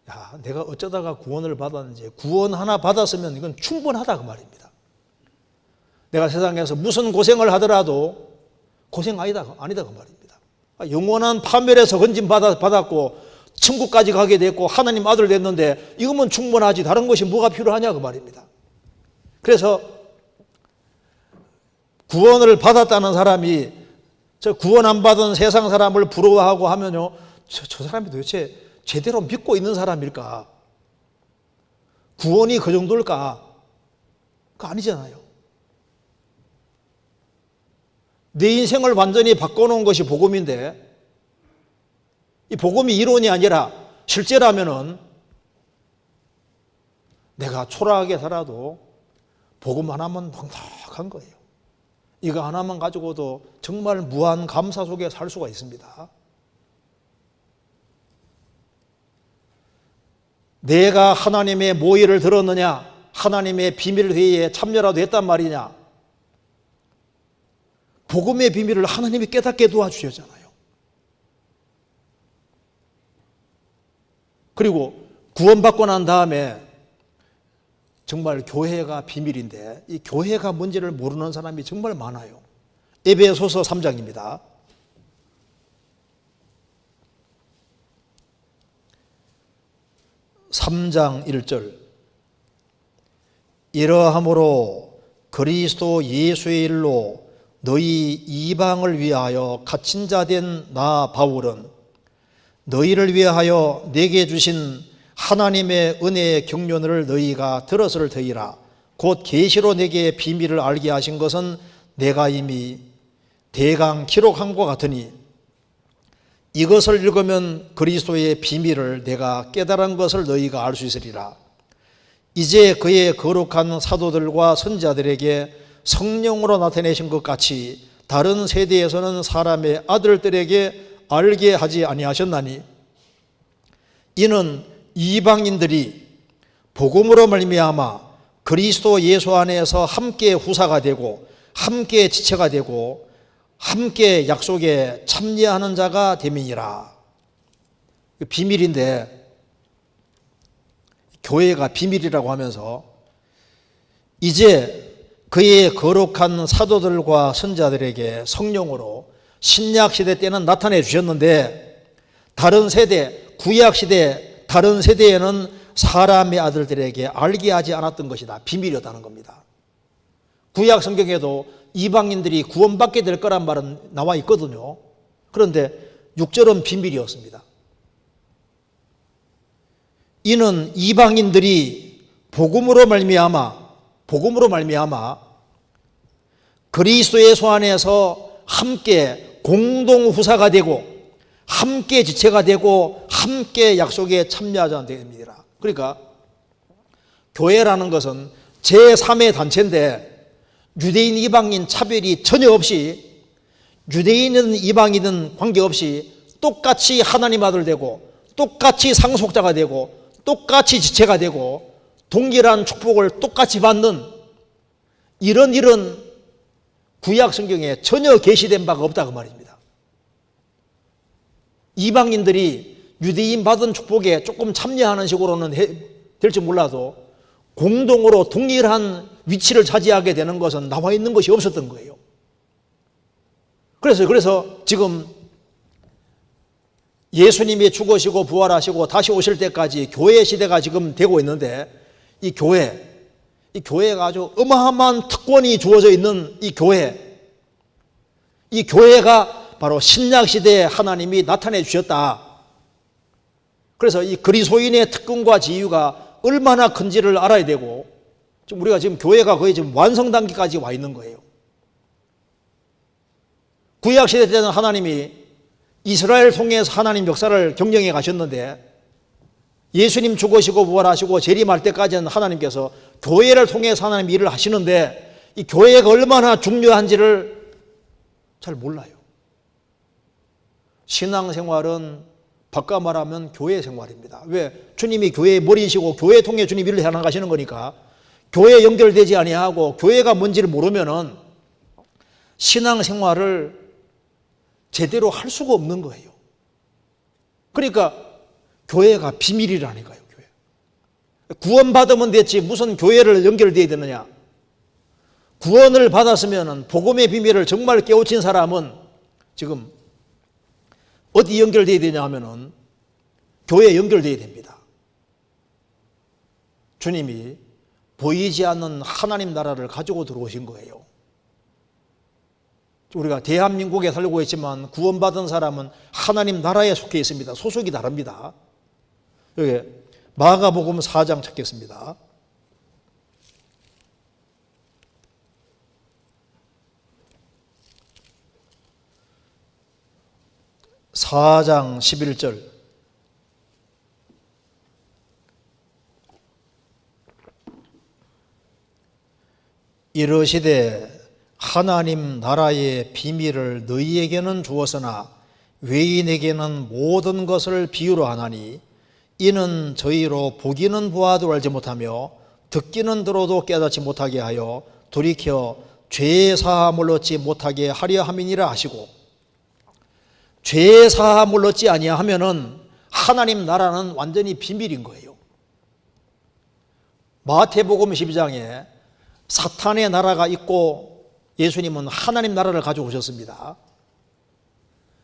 야, 내가 어쩌다가 구원을 받았는지 구원 하나 받았으면 이건 충분하다 그 말입니다. 내가 세상에서 무슨 고생을 하더라도 고생 아니다 그 말입니다. 영원한 파멸에서 건진 받았고 천국까지 가게 됐고 하나님 아들 됐는데 이거면 충분하지 다른 것이 뭐가 필요하냐 그 말입니다. 그래서 구원을 받았다는 사람이 저 구원 안 받은 세상 사람을 부러워하고 하면요 저 사람이 도대체 제대로 믿고 있는 사람일까? 구원이 그 정도일까? 그거 아니잖아요. 내 인생을 완전히 바꿔놓은 것이 복음인데 이 복음이 이론이 아니라 실제라면은 내가 초라하게 살아도 복음 하나만 넉넉한 거예요. 이거 하나만 가지고도 정말 무한 감사 속에 살 수가 있습니다. 내가 하나님의 모의를 들었느냐, 하나님의 비밀회의에 참여라도 했단 말이냐. 복음의 비밀을 하나님이 깨닫게 도와주셨잖아요. 그리고 구원받고 난 다음에 정말 교회가 비밀인데 이 교회가 뭔지를 모르는 사람이 정말 많아요. 에베소서 3장입니다. 3장 1절. 이러함으로 그리스도 예수의 일로 너희 이방을 위하여 갇힌 자 된 나 바울은 너희를 위하여 내게 주신 하나님의 은혜의 경륜을 너희가 들었을 터이라. 곧 계시로 내게 비밀을 알게 하신 것은 내가 이미 대강 기록한 것 같으니 이것을 읽으면 그리스도의 비밀을 내가 깨달은 것을 너희가 알 수 있으리라. 이제 그의 거룩한 사도들과 선지자들에게 성령으로 나타내신 것 같이 다른 세대에서는 사람의 아들들에게 알게 하지 아니하셨나니 이는 이방인들이 복음으로 말미암아 그리스도 예수 안에서 함께 후사가 되고 함께 지체가 되고 함께 약속에 참여하는 자가 됨이니라. 비밀인데 교회가 비밀이라고 하면서 이제 그의 거룩한 사도들과 선자들에게 성령으로 신약시대 때는 나타내 주셨는데 다른 세대, 구약시대 다른 세대에는 사람의 아들들에게 알게 하지 않았던 것이다. 비밀이었다는 겁니다. 구약 성경에도 이방인들이 구원받게 될 거란 말은 나와 있거든요. 그런데 6절은 비밀이었습니다. 이는 이방인들이 복음으로 말미암아 그리스도 예수 안에서 함께 공동 후사가 되고 함께 지체가 되고 함께 약속에 참여하자는 됩니다. 그러니까 교회라는 것은 제3의 단체인데 유대인 이방인 차별이 전혀 없이 유대인이든 이방이든 관계없이 똑같이 하나님 아들 되고 똑같이 상속자가 되고 똑같이 지체가 되고 동일한 축복을 똑같이 받는 이런 일은 구약 성경에 전혀 계시된 바가 없다 그 말입니다. 이방인들이 유대인 받은 축복에 조금 참여하는 식으로는 될지 몰라도 공동으로 동일한 위치를 차지하게 되는 것은 나와 있는 것이 없었던 거예요. 그래서 지금 예수님이 죽으시고 부활하시고 다시 오실 때까지 교회 시대가 지금 되고 있는데 이 교회가 아주 어마어마한 특권이 주어져 있는 이 교회가 바로 신약 시대에 하나님이 나타내 주셨다. 그래서 이 그리스도인의 특권과 지위가 얼마나 큰지를 알아야 되고 우리가 지금 교회가 거의 지금 완성 단계까지 와 있는 거예요. 구약 시대 때는 하나님이 이스라엘 통해서 하나님 역사를 경영해 가셨는데 예수님 죽으시고 부활하시고 재림할 때까지는 하나님께서 교회를 통해서 하나님 일을 하시는데 이 교회가 얼마나 중요한지를 잘 몰라요. 신앙생활은 바꿔 말하면 교회 생활입니다. 왜? 주님이 교회의 머리이시고 교회 통해 주님 일을 해나가시는 거니까 교회에 연결되지 아니하고 교회가 뭔지를 모르면은 신앙생활을 제대로 할 수가 없는 거예요. 그러니까 교회가 비밀이라니까요. 교회. 구원받으면 됐지 무슨 교회를 연결되어야 되느냐. 구원을 받았으면 복음의 비밀을 정말 깨우친 사람은 지금 어디 연결되어야 되냐 하면은 교회에 연결되어야 됩니다. 주님이 보이지 않는 하나님 나라를 가지고 들어오신 거예요. 우리가 대한민국에 살고 있지만 구원받은 사람은 하나님 나라에 속해 있습니다. 소속이 다릅니다. 여기 마가복음 4장 찾겠습니다. 4장 11절. 이르시되 하나님 나라의 비밀을 너희에게는 주었으나 외인에게는 모든 것을 비유로 하나니 이는 저희로 보기는 보아도 알지 못하며 듣기는 들어도 깨닫지 못하게 하여 돌이켜 죄의 사함을 얻지 못하게 하려 함이니라 하시고, 죄의 사함을 얻지 아니하면은 하나님 나라는 완전히 비밀인 거예요. 마태복음 12장에 사탄의 나라가 있고 예수님은 하나님 나라를 가져오셨습니다.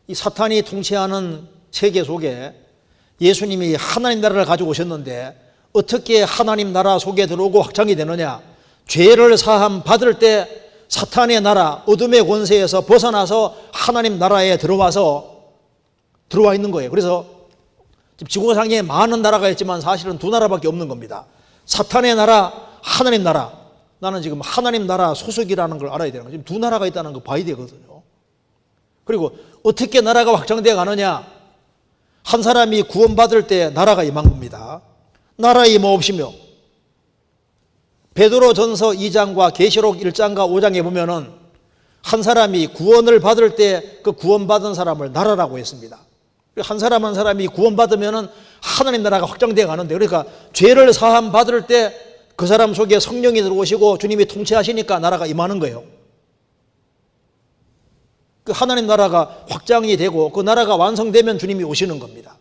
이 사탄이 통치하는 세계 속에 예수님이 하나님 나라를 가져오셨는데 어떻게 하나님 나라 속에 들어오고 확장이 되느냐? 죄를 사함 받을 때 사탄의 나라, 어둠의 권세에서 벗어나서 하나님 나라에 들어와 있는 거예요. 그래서 지구상에 많은 나라가 있지만 사실은 두 나라밖에 없는 겁니다. 사탄의 나라, 하나님 나라. 나는 지금 하나님 나라 소속이라는 걸 알아야 되는 거예요. 지금 두 나라가 있다는 거 봐야 되거든요. 그리고 어떻게 나라가 확장되어 가느냐? 한 사람이 구원받을 때 나라가 임한 겁니다. 나라에 임없이며 베드로전서 2장과 계시록 1장과 5장에 보면은 한 사람이 구원을 받을 때 그 구원받은 사람을 나라라고 했습니다. 한 사람 한 사람이 구원받으면은 하나님 나라가 확장되어 가는데, 그러니까 죄를 사함 받을 때 그 사람 속에 성령이 들어오시고 주님이 통치하시니까 나라가 임하는 거예요. 그 하나님 나라가 확장이 되고 그 나라가 완성되면 주님이 오시는 겁니다.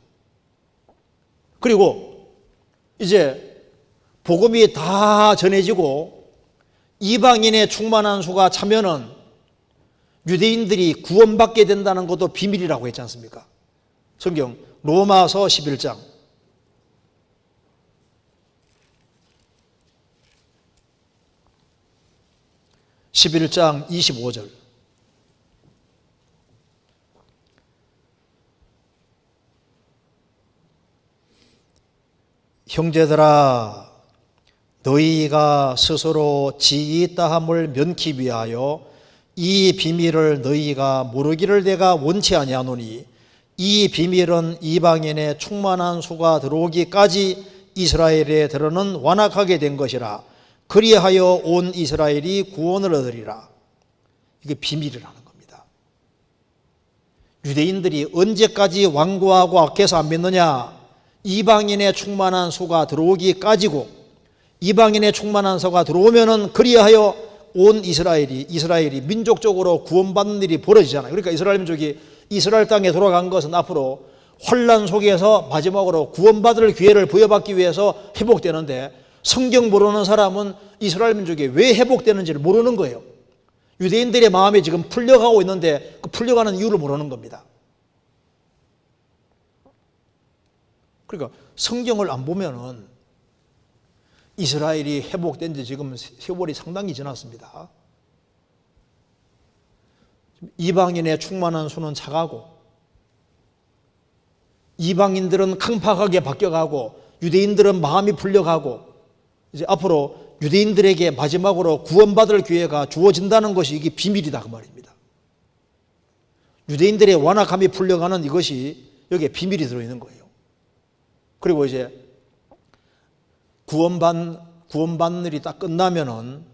그리고 이제 복음이 다 전해지고 이방인의 충만한 수가 차면은 유대인들이 구원받게 된다는 것도 비밀이라고 했지 않습니까? 성경 로마서 11장 11장 25절. 형제들아, 너희가 스스로 지있다함을 면키 위하여 이 비밀을 너희가 모르기를 내가 원치 아니하노니 이 비밀은 이방인의 충만한 수가 들어오기까지 이스라엘에 들어는 완악하게 된 것이라. 그리하여 온 이스라엘이 구원을 얻으리라. 이게 비밀이라는 겁니다. 유대인들이 언제까지 완고하고 악해서 안 믿느냐? 이방인의 충만한 수가 들어오기까지고, 이방인의 충만한 수가 들어오면은 그리하여 온 이스라엘이 민족적으로 구원받는 일이 벌어지잖아요. 그러니까 이스라엘 민족이 이스라엘 땅에 돌아간 것은 앞으로 혼란 속에서 마지막으로 구원받을 기회를 부여받기 위해서 회복되는데, 성경 모르는 사람은 이스라엘 민족이 왜 회복되는지를 모르는 거예요. 유대인들의 마음이 지금 풀려가고 있는데 그 풀려가는 이유를 모르는 겁니다. 그러니까 성경을 안 보면은 이스라엘이 회복된 지 지금 세월이 상당히 지났습니다. 이방인의 충만한 수는 차가고 이방인들은 강팍하게 바뀌어가고 유대인들은 마음이 풀려가고, 이제 앞으로 유대인들에게 마지막으로 구원받을 기회가 주어진다는 것이 이게 비밀이다 그 말입니다. 유대인들의 완악함이 풀려가는 이것이 여기에 비밀이 들어있는 거예요. 그리고 이제 구원받는 일이 딱 끝나면은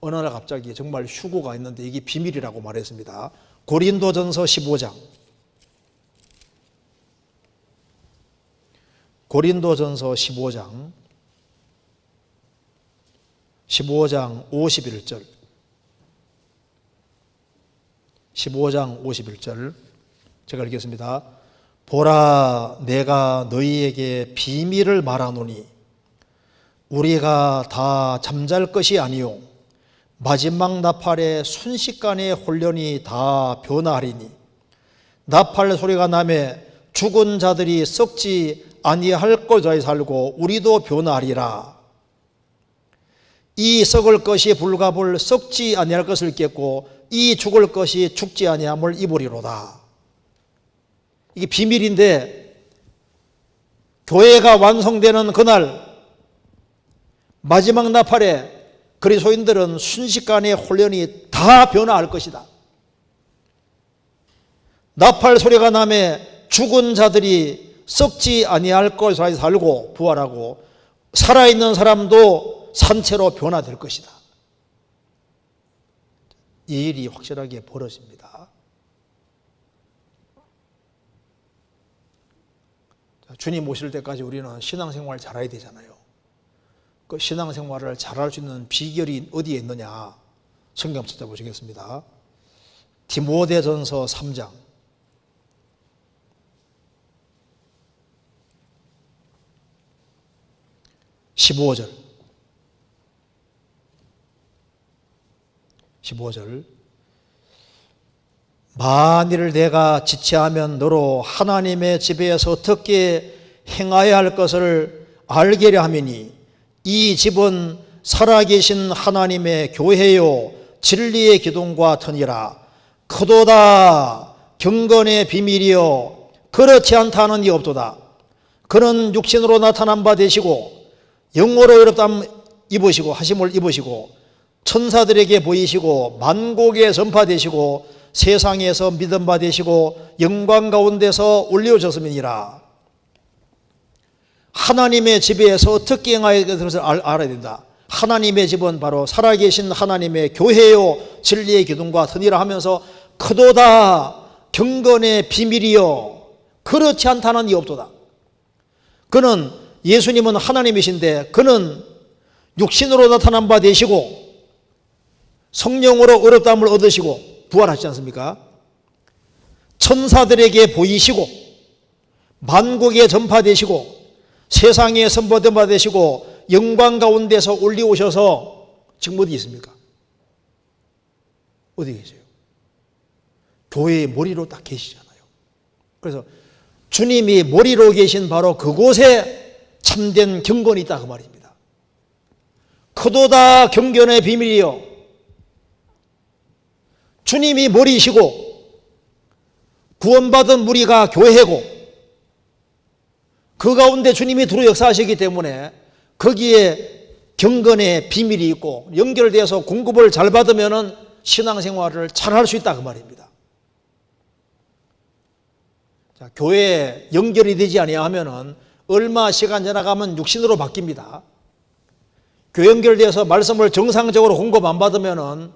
어느 날 갑자기 정말 휴고가 있는데 이게 비밀이라고 말했습니다. 고린도전서 15장. 고린도전서 15장 51절. 15장 51절 제가 읽겠습니다. 보라, 내가 너희에게 비밀을 말하노니 우리가 다 잠잘 것이 아니요 마지막 나팔에 순식간에 혼련이 다 변화하리니 나팔 소리가 나매 죽은 자들이 썩지 아니할 것에 살고 우리도 변화하리라. 이 썩을 것이 불가불 썩지 아니할 것을 깼고 이 죽을 것이 죽지 아니함을 입으리로다. 이게 비밀인데, 교회가 완성되는 그날 마지막 나팔에 그리스도인들은 순식간에 혼련이 다 변화할 것이다. 나팔 소리가 나매 죽은 자들이 썩지 아니할 것을 살고 부활하고 살아있는 사람도 산채로 변화될 것이다. 이 일이 확실하게 벌어집니다. 주님 오실 때까지 우리는 신앙생활 잘해야 되잖아요. 그 신앙생활을 잘할 수 있는 비결이 어디에 있느냐? 성경 찾아보시겠습니다. 디모데전서 3장 15절 15절 만일 내가 지체하면 너로 하나님의 집에서 어떻게 행하여야 할 것을 알게려 함이니 이 집은 살아계신 하나님의 교회요 진리의 기둥과 터니라. 크도다 경건의 비밀이요 그렇지 않다는 이 없도다. 그는 육신으로 나타난 바 되시고 영어로 어렵담 입으시고 하심을 입으시고 천사들에게 보이시고 만국에 전파되시고 세상에서 믿음 받으시고 영광 가운데서 올려졌음이니라. 하나님의 집에서 어떻게 행하여야 될 것을 알아야 된다. 하나님의 집은 바로 살아계신 하나님의 교회요 진리의 기둥과 터니라 하면서 크도다 경건의 비밀이요 그렇지 않다는 이 없도다. 그는 예수님은 하나님이신데 그는 육신으로 나타난 바 되시고 성령으로 어렵다함을 얻으시고 부활하시지 않습니까? 천사들에게 보이시고 만국에 전파되시고 세상에 선포된 바 되시고 영광 가운데서 올리오셔서 지금 어디 있습니까? 어디 계세요? 교회의 머리로 딱 계시잖아요. 그래서 주님이 머리로 계신 바로 그곳에 참된 경건이 있다 그 말입니다. 크도다 경건의 비밀이요 주님이 머리이시고 구원받은 무리가 교회고 그 가운데 주님이 두루 역사하시기 때문에 거기에 경건의 비밀이 있고 연결되어서 공급을 잘 받으면 신앙생활을 잘할 수 있다 그 말입니다. 자, 교회에 연결이 되지 아니하면 얼마 시간 지나가면 육신으로 바뀝니다. 교회 연결되어서 말씀을 정상적으로 공급 안 받으면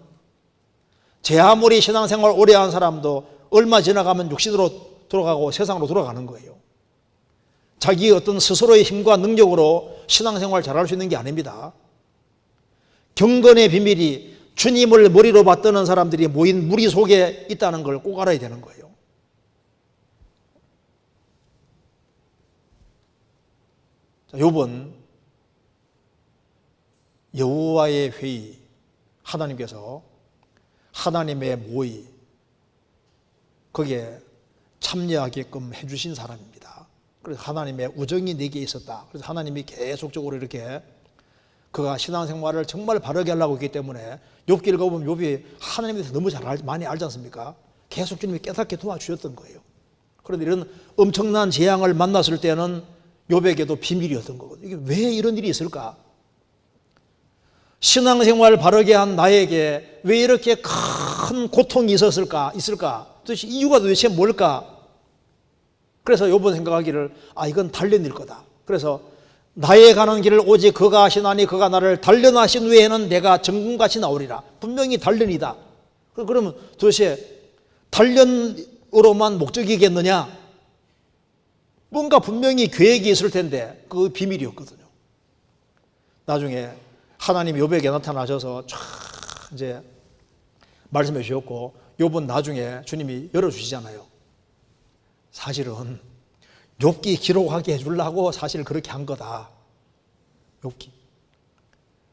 제 아무리 신앙생활 오래 한 사람도 얼마 지나가면 육신으로 돌아가고 세상으로 돌아가는 거예요. 자기 어떤 스스로의 힘과 능력으로 신앙생활 잘할 수 있는 게 아닙니다. 경건의 비밀이 주님을 머리로 받드는 사람들이 모인 무리 속에 있다는 걸 꼭 알아야 되는 거예요. 자, 요번 여호와의 회의 하나님께서 하나님의 모의 거기에 참여하게끔 해주신 사람입니다. 그래서 하나님의 우정이 내게 있었다. 그래서 하나님이 계속적으로 이렇게 그가 신앙생활을 정말 바르게 하려고 했기 때문에 욥기를 읽어보면 욥이 하나님에 대해서 너무 많이 알지 않습니까? 계속 주님이 깨닫게 도와주셨던 거예요. 그런데 이런 엄청난 재앙을 만났을 때는 욥에게도 비밀이었던 거거든요. 이게 왜 이런 일이 있을까? 신앙생활 바르게 한 나에게 왜 이렇게 큰 고통이 있을까? 도대체 이유가 도대체 뭘까? 그래서 욥은 생각하기를 이건 단련일 거다. 그래서 나의 가는 길을 오직 그가 하시나니 그가 나를 단련하신 후에는 내가 정금같이 나오리라. 분명히 단련이다. 그러면 도대체 단련으로만 목적이겠느냐? 뭔가 분명히 계획이 있을 텐데 그 비밀이었거든요. 나중에 하나님이 욥에게 나타나셔서 쫙 이제 말씀해 주셨고 욥은 나중에 주님이 열어주시잖아요. 사실은 욥기 기록하게 해주려고 사실 그렇게 한 거다.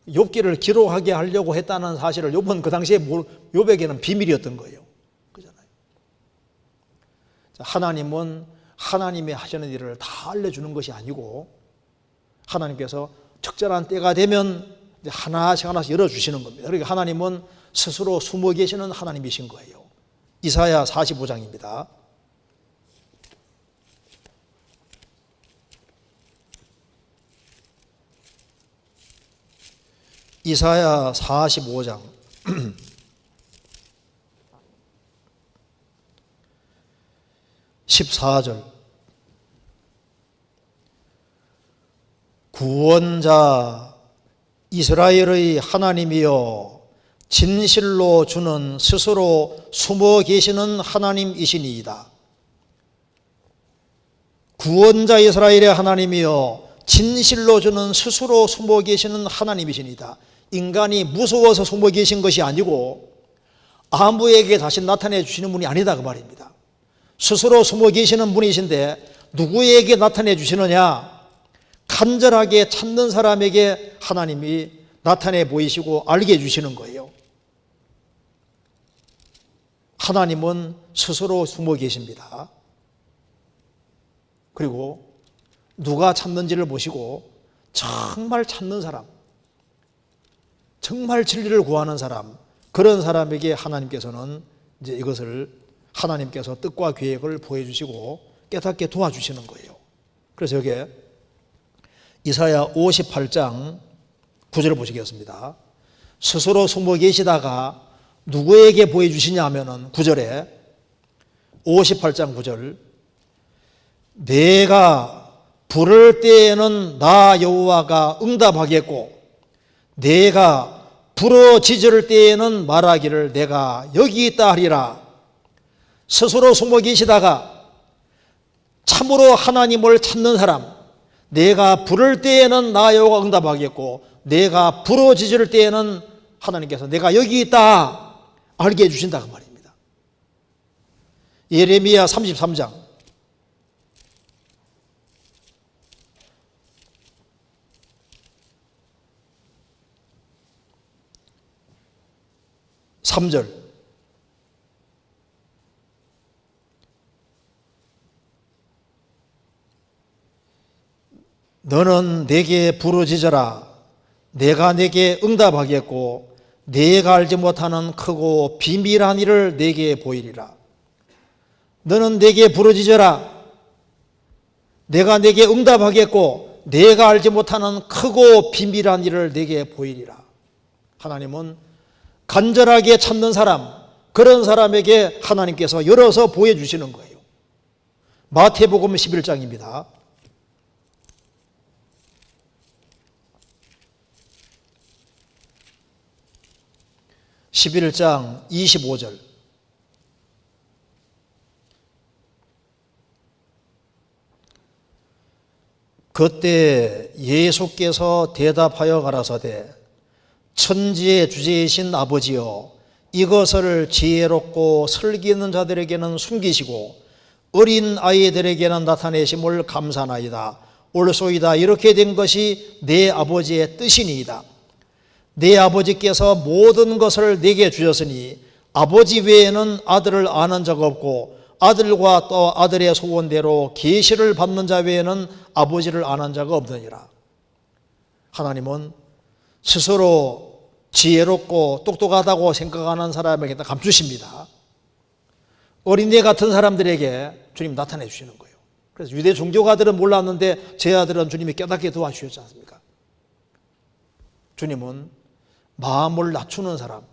욥기를 기록하게 하려고 했다는 사실을 욥은 그 당시에 욥에게는 비밀이었던 거예요. 그잖아요. 하나님은 하나님이 하시는 일을 다 알려주는 것이 아니고 하나님께서 적절한 때가 되면 하나씩 하나씩 열어주시는 겁니다. 그러니까 하나님은 스스로 숨어 계시는 하나님이신 거예요. 이사야 45장입니다. 이사야 45장 14절 구원자 이스라엘의 하나님이여 진실로 주는 스스로 숨어 계시는 하나님이시니이다. 구원자 이스라엘의 하나님이여 진실로 주는 스스로 숨어 계시는 하나님이시니이다. 인간이 무서워서 숨어 계신 것이 아니고 아무에게 다시 나타내 주시는 분이 아니다 그 말입니다. 스스로 숨어 계시는 분이신데 누구에게 나타내 주시느냐? 간절하게 찾는 사람에게 하나님이 나타내 보이시고 알게 해주시는 거예요. 하나님은 스스로 숨어 계십니다. 그리고 누가 찾는지를 보시고 정말 찾는 사람, 정말 진리를 구하는 사람, 그런 사람에게 하나님께서는 이제 이것을 하나님께서 뜻과 계획을 보여주시고 깨닫게 도와주시는 거예요. 그래서 여기에 이사야 58장 9절을 보시겠습니다. 스스로 숨어 계시다가 누구에게 보여주시냐 하면은 9절에 58장 9절 내가 부를 때에는 나 여호와가 응답하겠고 내가 부르짖을 때에는 말하기를 내가 여기 있다 하리라. 스스로 숨어 계시다가 참으로 하나님을 찾는 사람, 내가 부를 때에는 나 여호와가 응답하겠고 내가 부르짖을 때에는 하나님께서 내가 여기 있다 알게 해주신다 그 말입니다. 예레미야 33장 3절 너는 내게 부르짖어라 내가 내게 응답하겠고 내가 알지 못하는 크고 비밀한 일을 내게 보이리라. 너는 내게 부르짖어라 내가 내게 응답하겠고 내가 알지 못하는 크고 비밀한 일을 내게 보이리라. 하나님은 간절하게 찾는 사람, 그런 사람에게 하나님께서 열어서 보여주시는 거예요. 마태복음 11장입니다. (11장) 25절 그때 예수께서 대답하여 가라사대 천지의 주제이신 아버지여 이것을 지혜롭고 슬기있는 자들에게는 숨기시고 어린 아이들에게는 나타내심을 감사하나이다. 옳소이다. 이렇게 된 것이 내 아버지의 뜻이니이다. 내 아버지께서 모든 것을 내게 주셨으니 아버지 외에는 아들을 아는 자가 없고 아들과 또 아들의 소원대로 계시를 받는 자 외에는 아버지를 아는 자가 없느니라. 하나님은 스스로 지혜롭고 똑똑하다고 생각하는 사람에게 감추십니다. 어린애 같은 사람들에게 주님 나타내 주시는 거예요. 그래서 유대 종교가들은 몰랐는데 제 아들은 주님이 깨닫게 도와주셨지 않습니까? 주님은 마음을 낮추는 사람,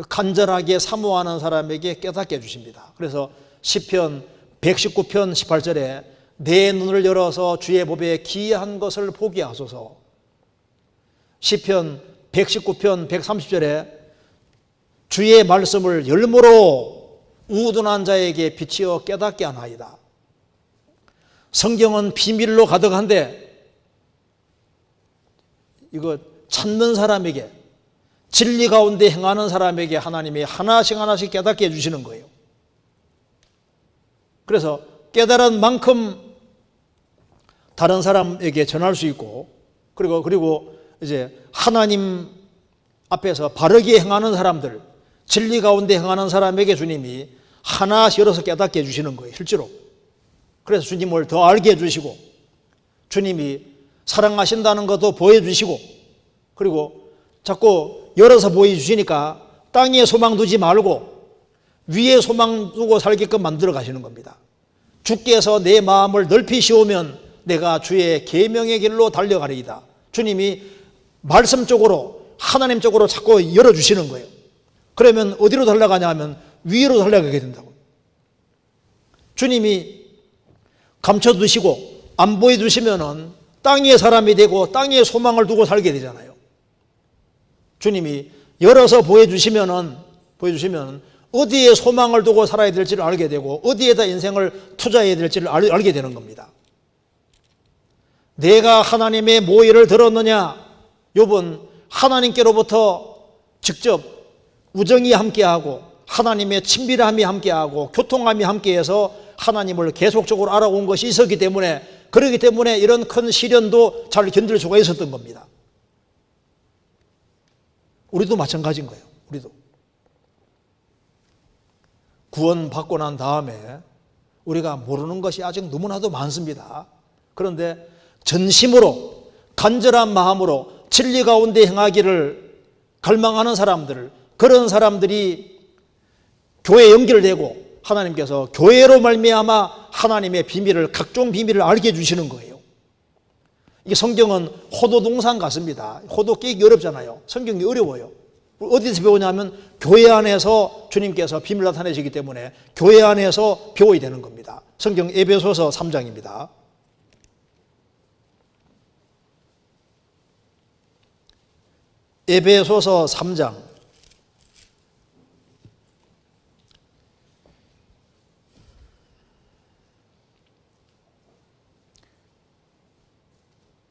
간절하게 사모하는 사람에게 깨닫게 해주십니다. 그래서 시편 119편 18절에 내 눈을 열어서 주의 법에 기이한 것을 보게 하소서. 시편 119편 130절에 주의 말씀을 열무로 우둔한 자에게 비치어 깨닫게 하나이다. 성경은 비밀로 가득한데 이거 찾는 사람에게, 진리 가운데 행하는 사람에게 하나님이 하나씩 하나씩 깨닫게 해주시는 거예요. 그래서 깨달은 만큼 다른 사람에게 전할 수 있고, 그리고 이제 하나님 앞에서 바르게 행하는 사람들, 진리 가운데 행하는 사람에게 주님이 하나씩 열어서 깨닫게 해주시는 거예요, 실제로. 그래서 주님을 더 알게 해주시고, 주님이 사랑하신다는 것도 보여주시고, 그리고 자꾸 열어서 보여주시니까 땅에 소망 두지 말고 위에 소망 두고 살게끔 만들어 가시는 겁니다. 주께서 내 마음을 넓히시오면 내가 주의 계명의 길로 달려가리이다. 주님이 말씀 쪽으로, 하나님 쪽으로 자꾸 열어주시는 거예요. 그러면 어디로 달려가냐 하면 위로 달려가게 된다고. 주님이 감춰두시고 안 보여주시면은 땅의 사람이 되고 땅에 소망을 두고 살게 되잖아요. 주님이 열어서 보여주시면 어디에 소망을 두고 살아야 될지를 알게 되고 어디에다 인생을 투자해야 될지를 알게 되는 겁니다. 내가 하나님의 모의를 들었느냐? 욥은 하나님께로부터 직접 우정이 함께하고 하나님의 친밀함이 함께하고 교통함이 함께해서 하나님을 계속적으로 알아온 것이 있었기 때문에, 그렇기 때문에 이런 큰 시련도 잘 견딜 수가 있었던 겁니다. 우리도 마찬가지인 거예요. 우리도 구원받고 난 다음에 우리가 모르는 것이 아직 너무나도 많습니다. 그런데 전심으로 간절한 마음으로 진리 가운데 행하기를 갈망하는 사람들, 그런 사람들이 교회에 연결되고 하나님께서 교회로 말미암아 하나님의 비밀을, 각종 비밀을 알게 해주시는 거예요. 이게 성경은 호도동산 같습니다. 호도 깨기 어렵잖아요. 성경이 어려워요. 어디서 배우냐면 교회 안에서 주님께서 비밀 나타내시기 때문에 교회 안에서 배워야 되는 겁니다. 성경 에베소서 3장입니다. 에베소서 3장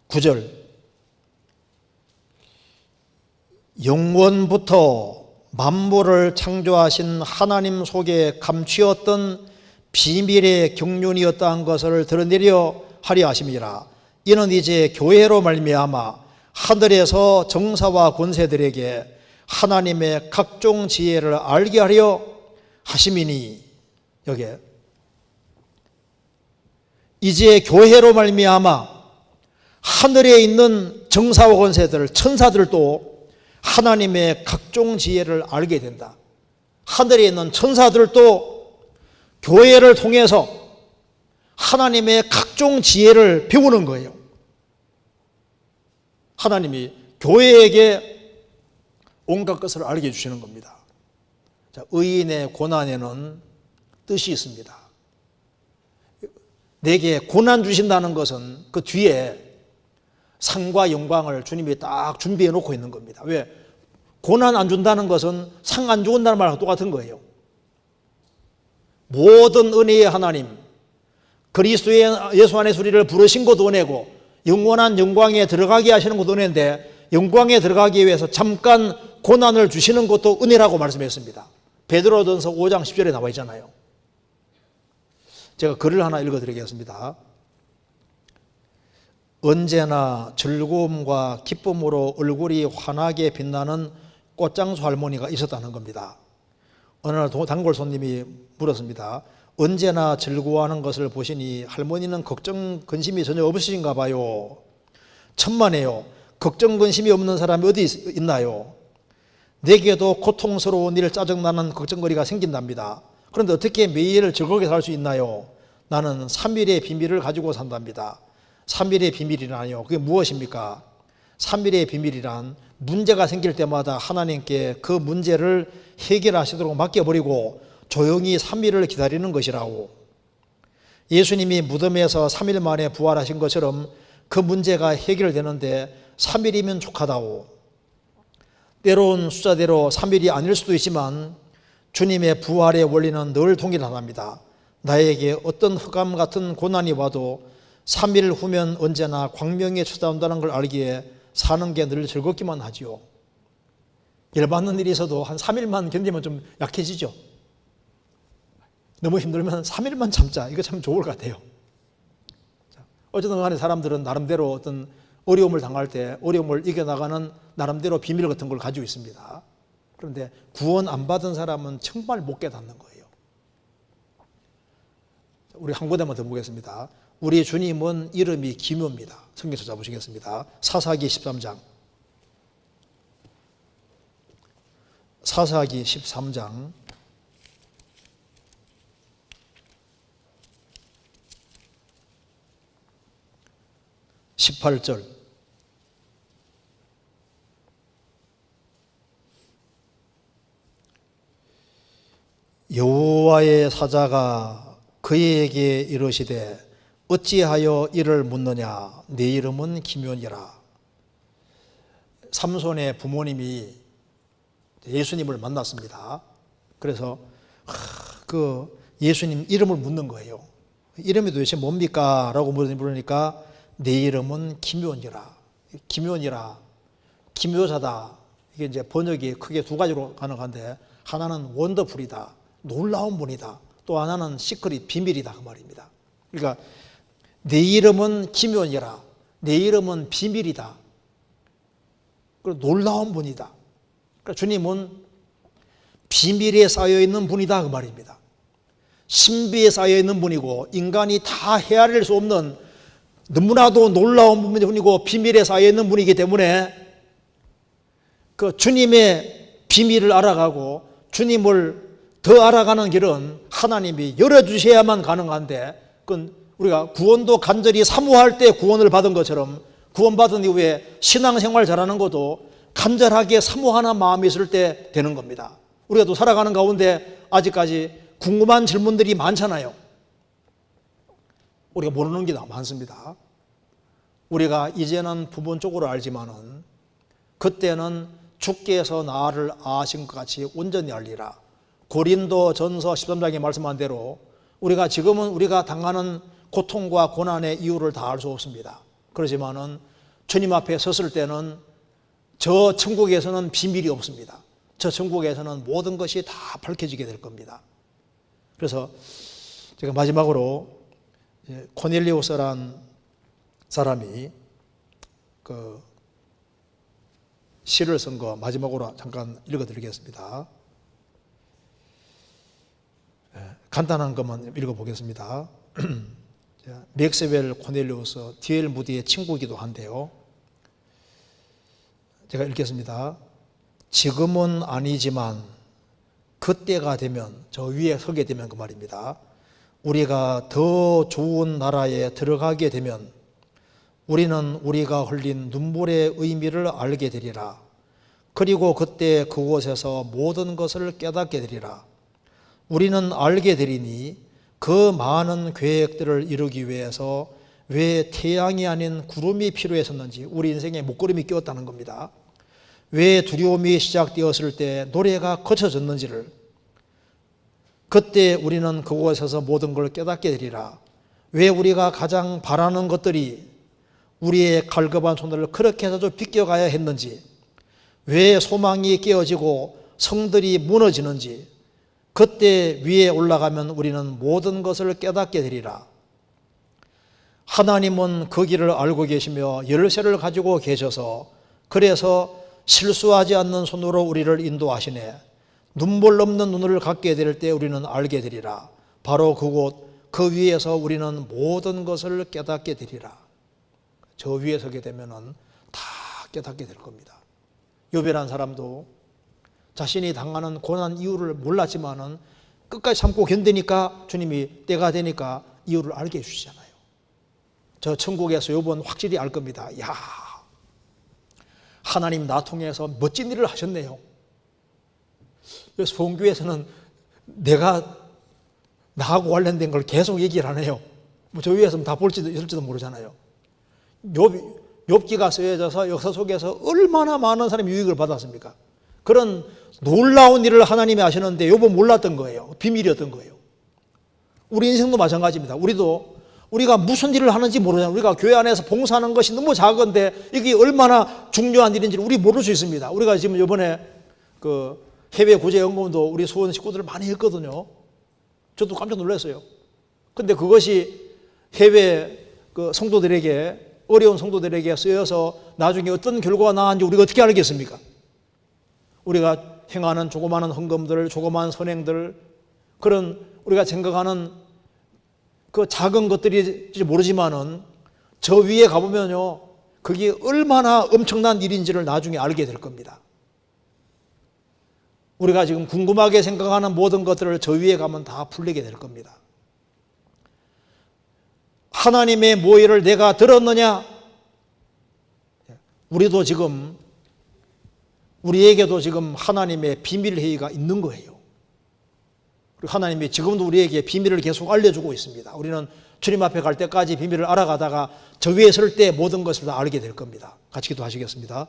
9절, 영원부터 만물을 창조하신 하나님 속에 감추었던 비밀의 경륜이었다는 것을 드러내려 하려 하심이라. 이는 이제 교회로 말미암아 하늘에서 정사와 권세들에게 하나님의 각종 지혜를 알게 하려 하심이니, 여기에 이제 교회로 말미암아 하늘에 있는 정사와 권세들, 천사들도 하나님의 각종 지혜를 알게 된다. 하늘에 있는 천사들도 교회를 통해서 하나님의 각종 지혜를 배우는 거예요. 하나님이 교회에게 온갖 것을 알게 해주시는 겁니다. 자, 의인의 고난에는 뜻이 있습니다. 내게 고난 주신다는 것은 그 뒤에 상과 영광을 주님이 딱 준비해 놓고 있는 겁니다. 왜? 고난 안 준다는 것은 상 안 준다는 말하고 똑같은 거예요. 모든 은혜의 하나님, 그리스도의 예수 안에서 우리를 부르신 것도 은혜고 영원한 영광에 들어가게 하시는 것도 은혜인데, 영광에 들어가기 위해서 잠깐 고난을 주시는 것도 은혜라고 말씀했습니다. 베드로전서 5장 10절에 나와 있잖아요. 제가 글을 하나 읽어드리겠습니다. 언제나 즐거움과 기쁨으로 얼굴이 환하게 빛나는 꽃장수 할머니가 있었다는 겁니다. 어느 날 단골 손님이 물었습니다. 언제나 즐거워하는 것을 보시니 할머니는 걱정, 근심이 전혀 없으신가 봐요. 천만에요. 걱정, 근심이 없는 사람이 어디 있나요? 내게도 고통스러운 일, 짜증나는 걱정거리가 생긴답니다. 그런데 어떻게 매일 즐겁게 살 수 있나요? 나는 3일의 비밀을 가지고 산답니다. 3일의 비밀이라니요. 그게 무엇입니까? 3일의 비밀이란 문제가 생길 때마다 하나님께 그 문제를 해결하시도록 맡겨버리고 조용히 3일을 기다리는 것이라고. 예수님이 무덤에서 3일 만에 부활하신 것처럼 그 문제가 해결되는데 3일이면 족하다오. 때로운 숫자대로 3일이 아닐 수도 있지만 주님의 부활의 원리는 늘 동일하답니다. 나에게 어떤 흑암 같은 고난이 와도 3일 후면 언제나 광명에 쳐다온다는 걸 알기에 사는 게 늘 즐겁기만 하지요. 열받는 일이 있어도 한 3일만 견디면 좀 약해지죠. 너무 힘들면 3일만 참자. 이거 참 좋을 것 같아요. 어쨌든 간에 사람들은 나름대로 어떤 어려움을 당할 때 어려움을 이겨나가는 나름대로 비밀 같은 걸 가지고 있습니다. 그런데 구원 안 받은 사람은 정말 못 깨닫는 거예요. 우리 한 군데만 더 보겠습니다. 우리 주님은 이름이 기묘입니다. 성경 찾아보시겠습니다. 사사기 13장. 사사기 13장 18절. 여호와의 사자가 그에게 이르시되 어찌하여 이를 묻느냐? 내 이름은 기묘니라. 삼손의 부모님이 예수님을 만났습니다. 그래서 그 예수님 이름을 묻는 거예요. 이름이 도대체 뭡니까? 라고 물으니까 내 이름은 기묘니라. 기묘니라. 기묘자다. 이게 이제 번역이 크게 두 가지로 가능한데, 하나는 원더풀이다. 놀라운 분이다. 또 하나는 시크릿, 비밀이다. 그 말입니다. 그러니까 내 이름은 기묘니라. 내 이름은 비밀이다. 그리고 놀라운 분이다. 그러니까 주님은 비밀에 쌓여있는 분이다. 그 말입니다. 신비에 쌓여있는 분이고, 인간이 다 헤아릴 수 없는 너무나도 놀라운 분이고, 비밀에 쌓여있는 분이기 때문에 그 주님의 비밀을 알아가고 주님을 더 알아가는 길은 하나님이 열어주셔야만 가능한데, 그건 우리가 구원도 간절히 사모할 때 구원을 받은 것처럼, 구원받은 이후에 신앙생활 잘하는 것도 간절하게 사모하는 마음이 있을 때 되는 겁니다. 우리가 또 살아가는 가운데 아직까지 궁금한 질문들이 많잖아요. 우리가 모르는 게 많습니다. 우리가 이제는 부분적으로 알지만은 그때는 주께서 나를 아신 것 같이 온전히 알리라. 고린도 전서 13장에 말씀한 대로 우리가 지금은 우리가 당하는 고통과 고난의 이유를 다 알 수 없습니다. 그렇지만은 주님 앞에 섰을 때는 저 천국에서는 비밀이 없습니다. 저 천국에서는 모든 것이 다 밝혀지게 될 겁니다. 그래서 제가 마지막으로 코넬리오스라는 사람이 그 시를 쓴 거 마지막으로 잠깐 읽어드리겠습니다. 간단한 것만 읽어보겠습니다. 맥스웰 코넬리우스 D.L. 무디의 친구이기도 한데요. 제가 읽겠습니다. 지금은 아니지만 그때가 되면, 저 위에 서게 되면 그 말입니다. 우리가 더 좋은 나라에 들어가게 되면 우리는 우리가 흘린 눈물의 의미를 알게 되리라. 그리고 그때 그곳에서 모든 것을 깨닫게 되리라. 우리는 알게 되리니 그 많은 계획들을 이루기 위해서 왜 태양이 아닌 구름이 필요했었는지, 우리 인생에 목구름이 끼었다는 겁니다. 왜 두려움이 시작되었을 때 노래가 거쳐졌는지를, 그때 우리는 그곳에서 모든 걸 깨닫게 되리라. 왜 우리가 가장 바라는 것들이 우리의 갈급한 손을 그렇게 해서 비껴가야 했는지, 왜 소망이 깨어지고 성들이 무너지는지, 그때 위에 올라가면 우리는 모든 것을 깨닫게 되리라. 하나님은 그 길을 알고 계시며 열쇠를 가지고 계셔서, 그래서 실수하지 않는 손으로 우리를 인도하시네. 눈물 없는 눈을 갖게 될 때 우리는 알게 되리라. 바로 그곳, 그 위에서 우리는 모든 것을 깨닫게 되리라. 저 위에 서게 되면은 다 깨닫게 될 겁니다. 욥이라는 사람도 자신이 당하는 고난 이유를 몰랐지만은 끝까지 참고 견디니까 주님이 때가 되니까 이유를 알게 해주시잖아요. 저 천국에서 욥은 확실히 알 겁니다. 야, 하나님 나 통해서 멋진 일을 하셨네요. 그래서 본교에서는 내가 나하고 관련된 걸 계속 얘기를 하네요. 뭐 저 위에서는 다 볼지도 있을지도 모르잖아요. 욥기가 쓰여져서 역사 속에서 얼마나 많은 사람이 유익을 받았습니까? 그런 놀라운 일을 하나님이 하시는데 욥은 몰랐던 거예요. 비밀이었던 거예요. 우리 인생도 마찬가지입니다. 우리가 무슨 일을 하는지 모르잖아요. 우리가 교회 안에서 봉사하는 것이 너무 작은데 이게 얼마나 중요한 일인지를 우리 모를 수 있습니다. 우리가 지금 이번에 그 해외 구제연금도 우리 수원 식구들 많이 했거든요. 저도 깜짝 놀랐어요. 근데 그것이 해외 그 성도들에게, 어려운 성도들에게 쓰여서 나중에 어떤 결과가 나왔는지 우리가 어떻게 알겠습니까? 우리가 행하는 조그마한 헌금들, 조그마한 선행들, 그런 우리가 생각하는 그 작은 것들인지 모르지만은 저 위에 가보면요, 그게 얼마나 엄청난 일인지를 나중에 알게 될 겁니다. 우리가 지금 궁금하게 생각하는 모든 것들을 저 위에 가면 다 풀리게 될 겁니다. 하나님의 모의를 내가 들었느냐? 우리에게도 지금 하나님의 비밀 회의가 있는 거예요. 그리고 하나님이 지금도 우리에게 비밀을 계속 알려주고 있습니다. 우리는 주님 앞에 갈 때까지 비밀을 알아가다가 저 위에 설 때 모든 것을 다 알게 될 겁니다. 같이 기도하시겠습니다.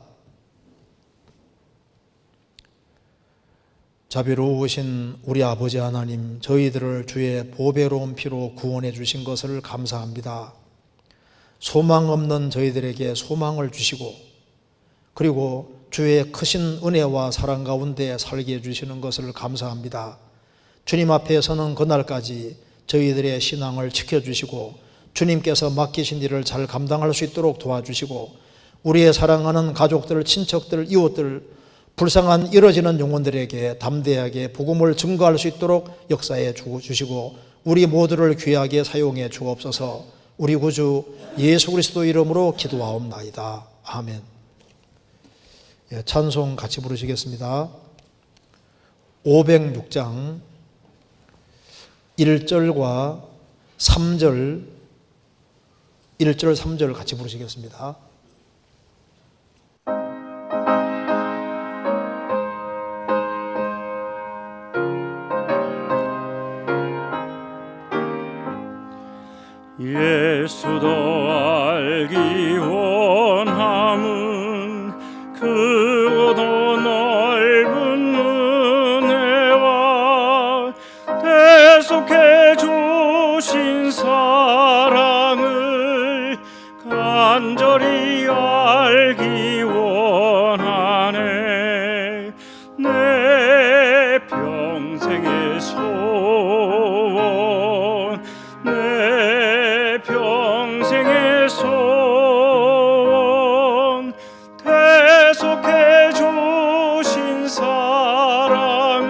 자비로우신 우리 아버지 하나님, 저희들을 주의 보배로운 피로 구원해 주신 것을 감사합니다. 소망 없는 저희들에게 소망을 주시고, 그리고 주의 크신 은혜와 사랑 가운데 살게 해주시는 것을 감사합니다. 주님 앞에 서는 그날까지 저희들의 신앙을 지켜주시고, 주님께서 맡기신 일을 잘 감당할 수 있도록 도와주시고, 우리의 사랑하는 가족들, 친척들, 이웃들, 불쌍한 이뤄지는 영혼들에게 담대하게 복음을 증거할 수 있도록 역사해 주시고, 우리 모두를 귀하게 사용해 주옵소서. 우리 구주 예수 그리스도 이름으로 기도하옵나이다. 아멘. 찬송 같이 부르시겠습니다. 506장 1절과 3절, 1절 3절 같이 부르시겠습니다. 예수도 알기 원함은 크고도 넓은 은혜와 대속해 주신 사랑을 간절히 알기 원하네. 내 평생의 소원, 내 평생의 소원, 대속해 주신 사랑을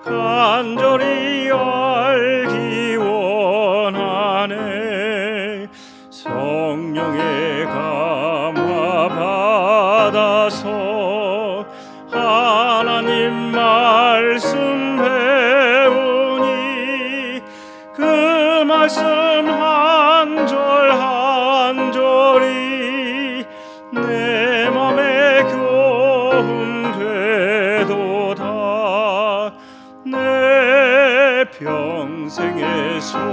간절히 알기 원하네. 성령의 감화 받아서 하나님 말씀 배우니 그 말씀 한 절 한 절이 내 맘에 교훈 되도다. 내 평생의 소원,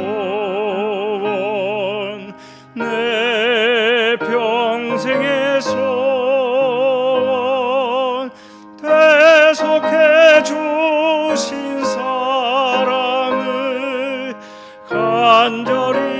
내 평생의 소원, 대속해 주신 사랑을 간절히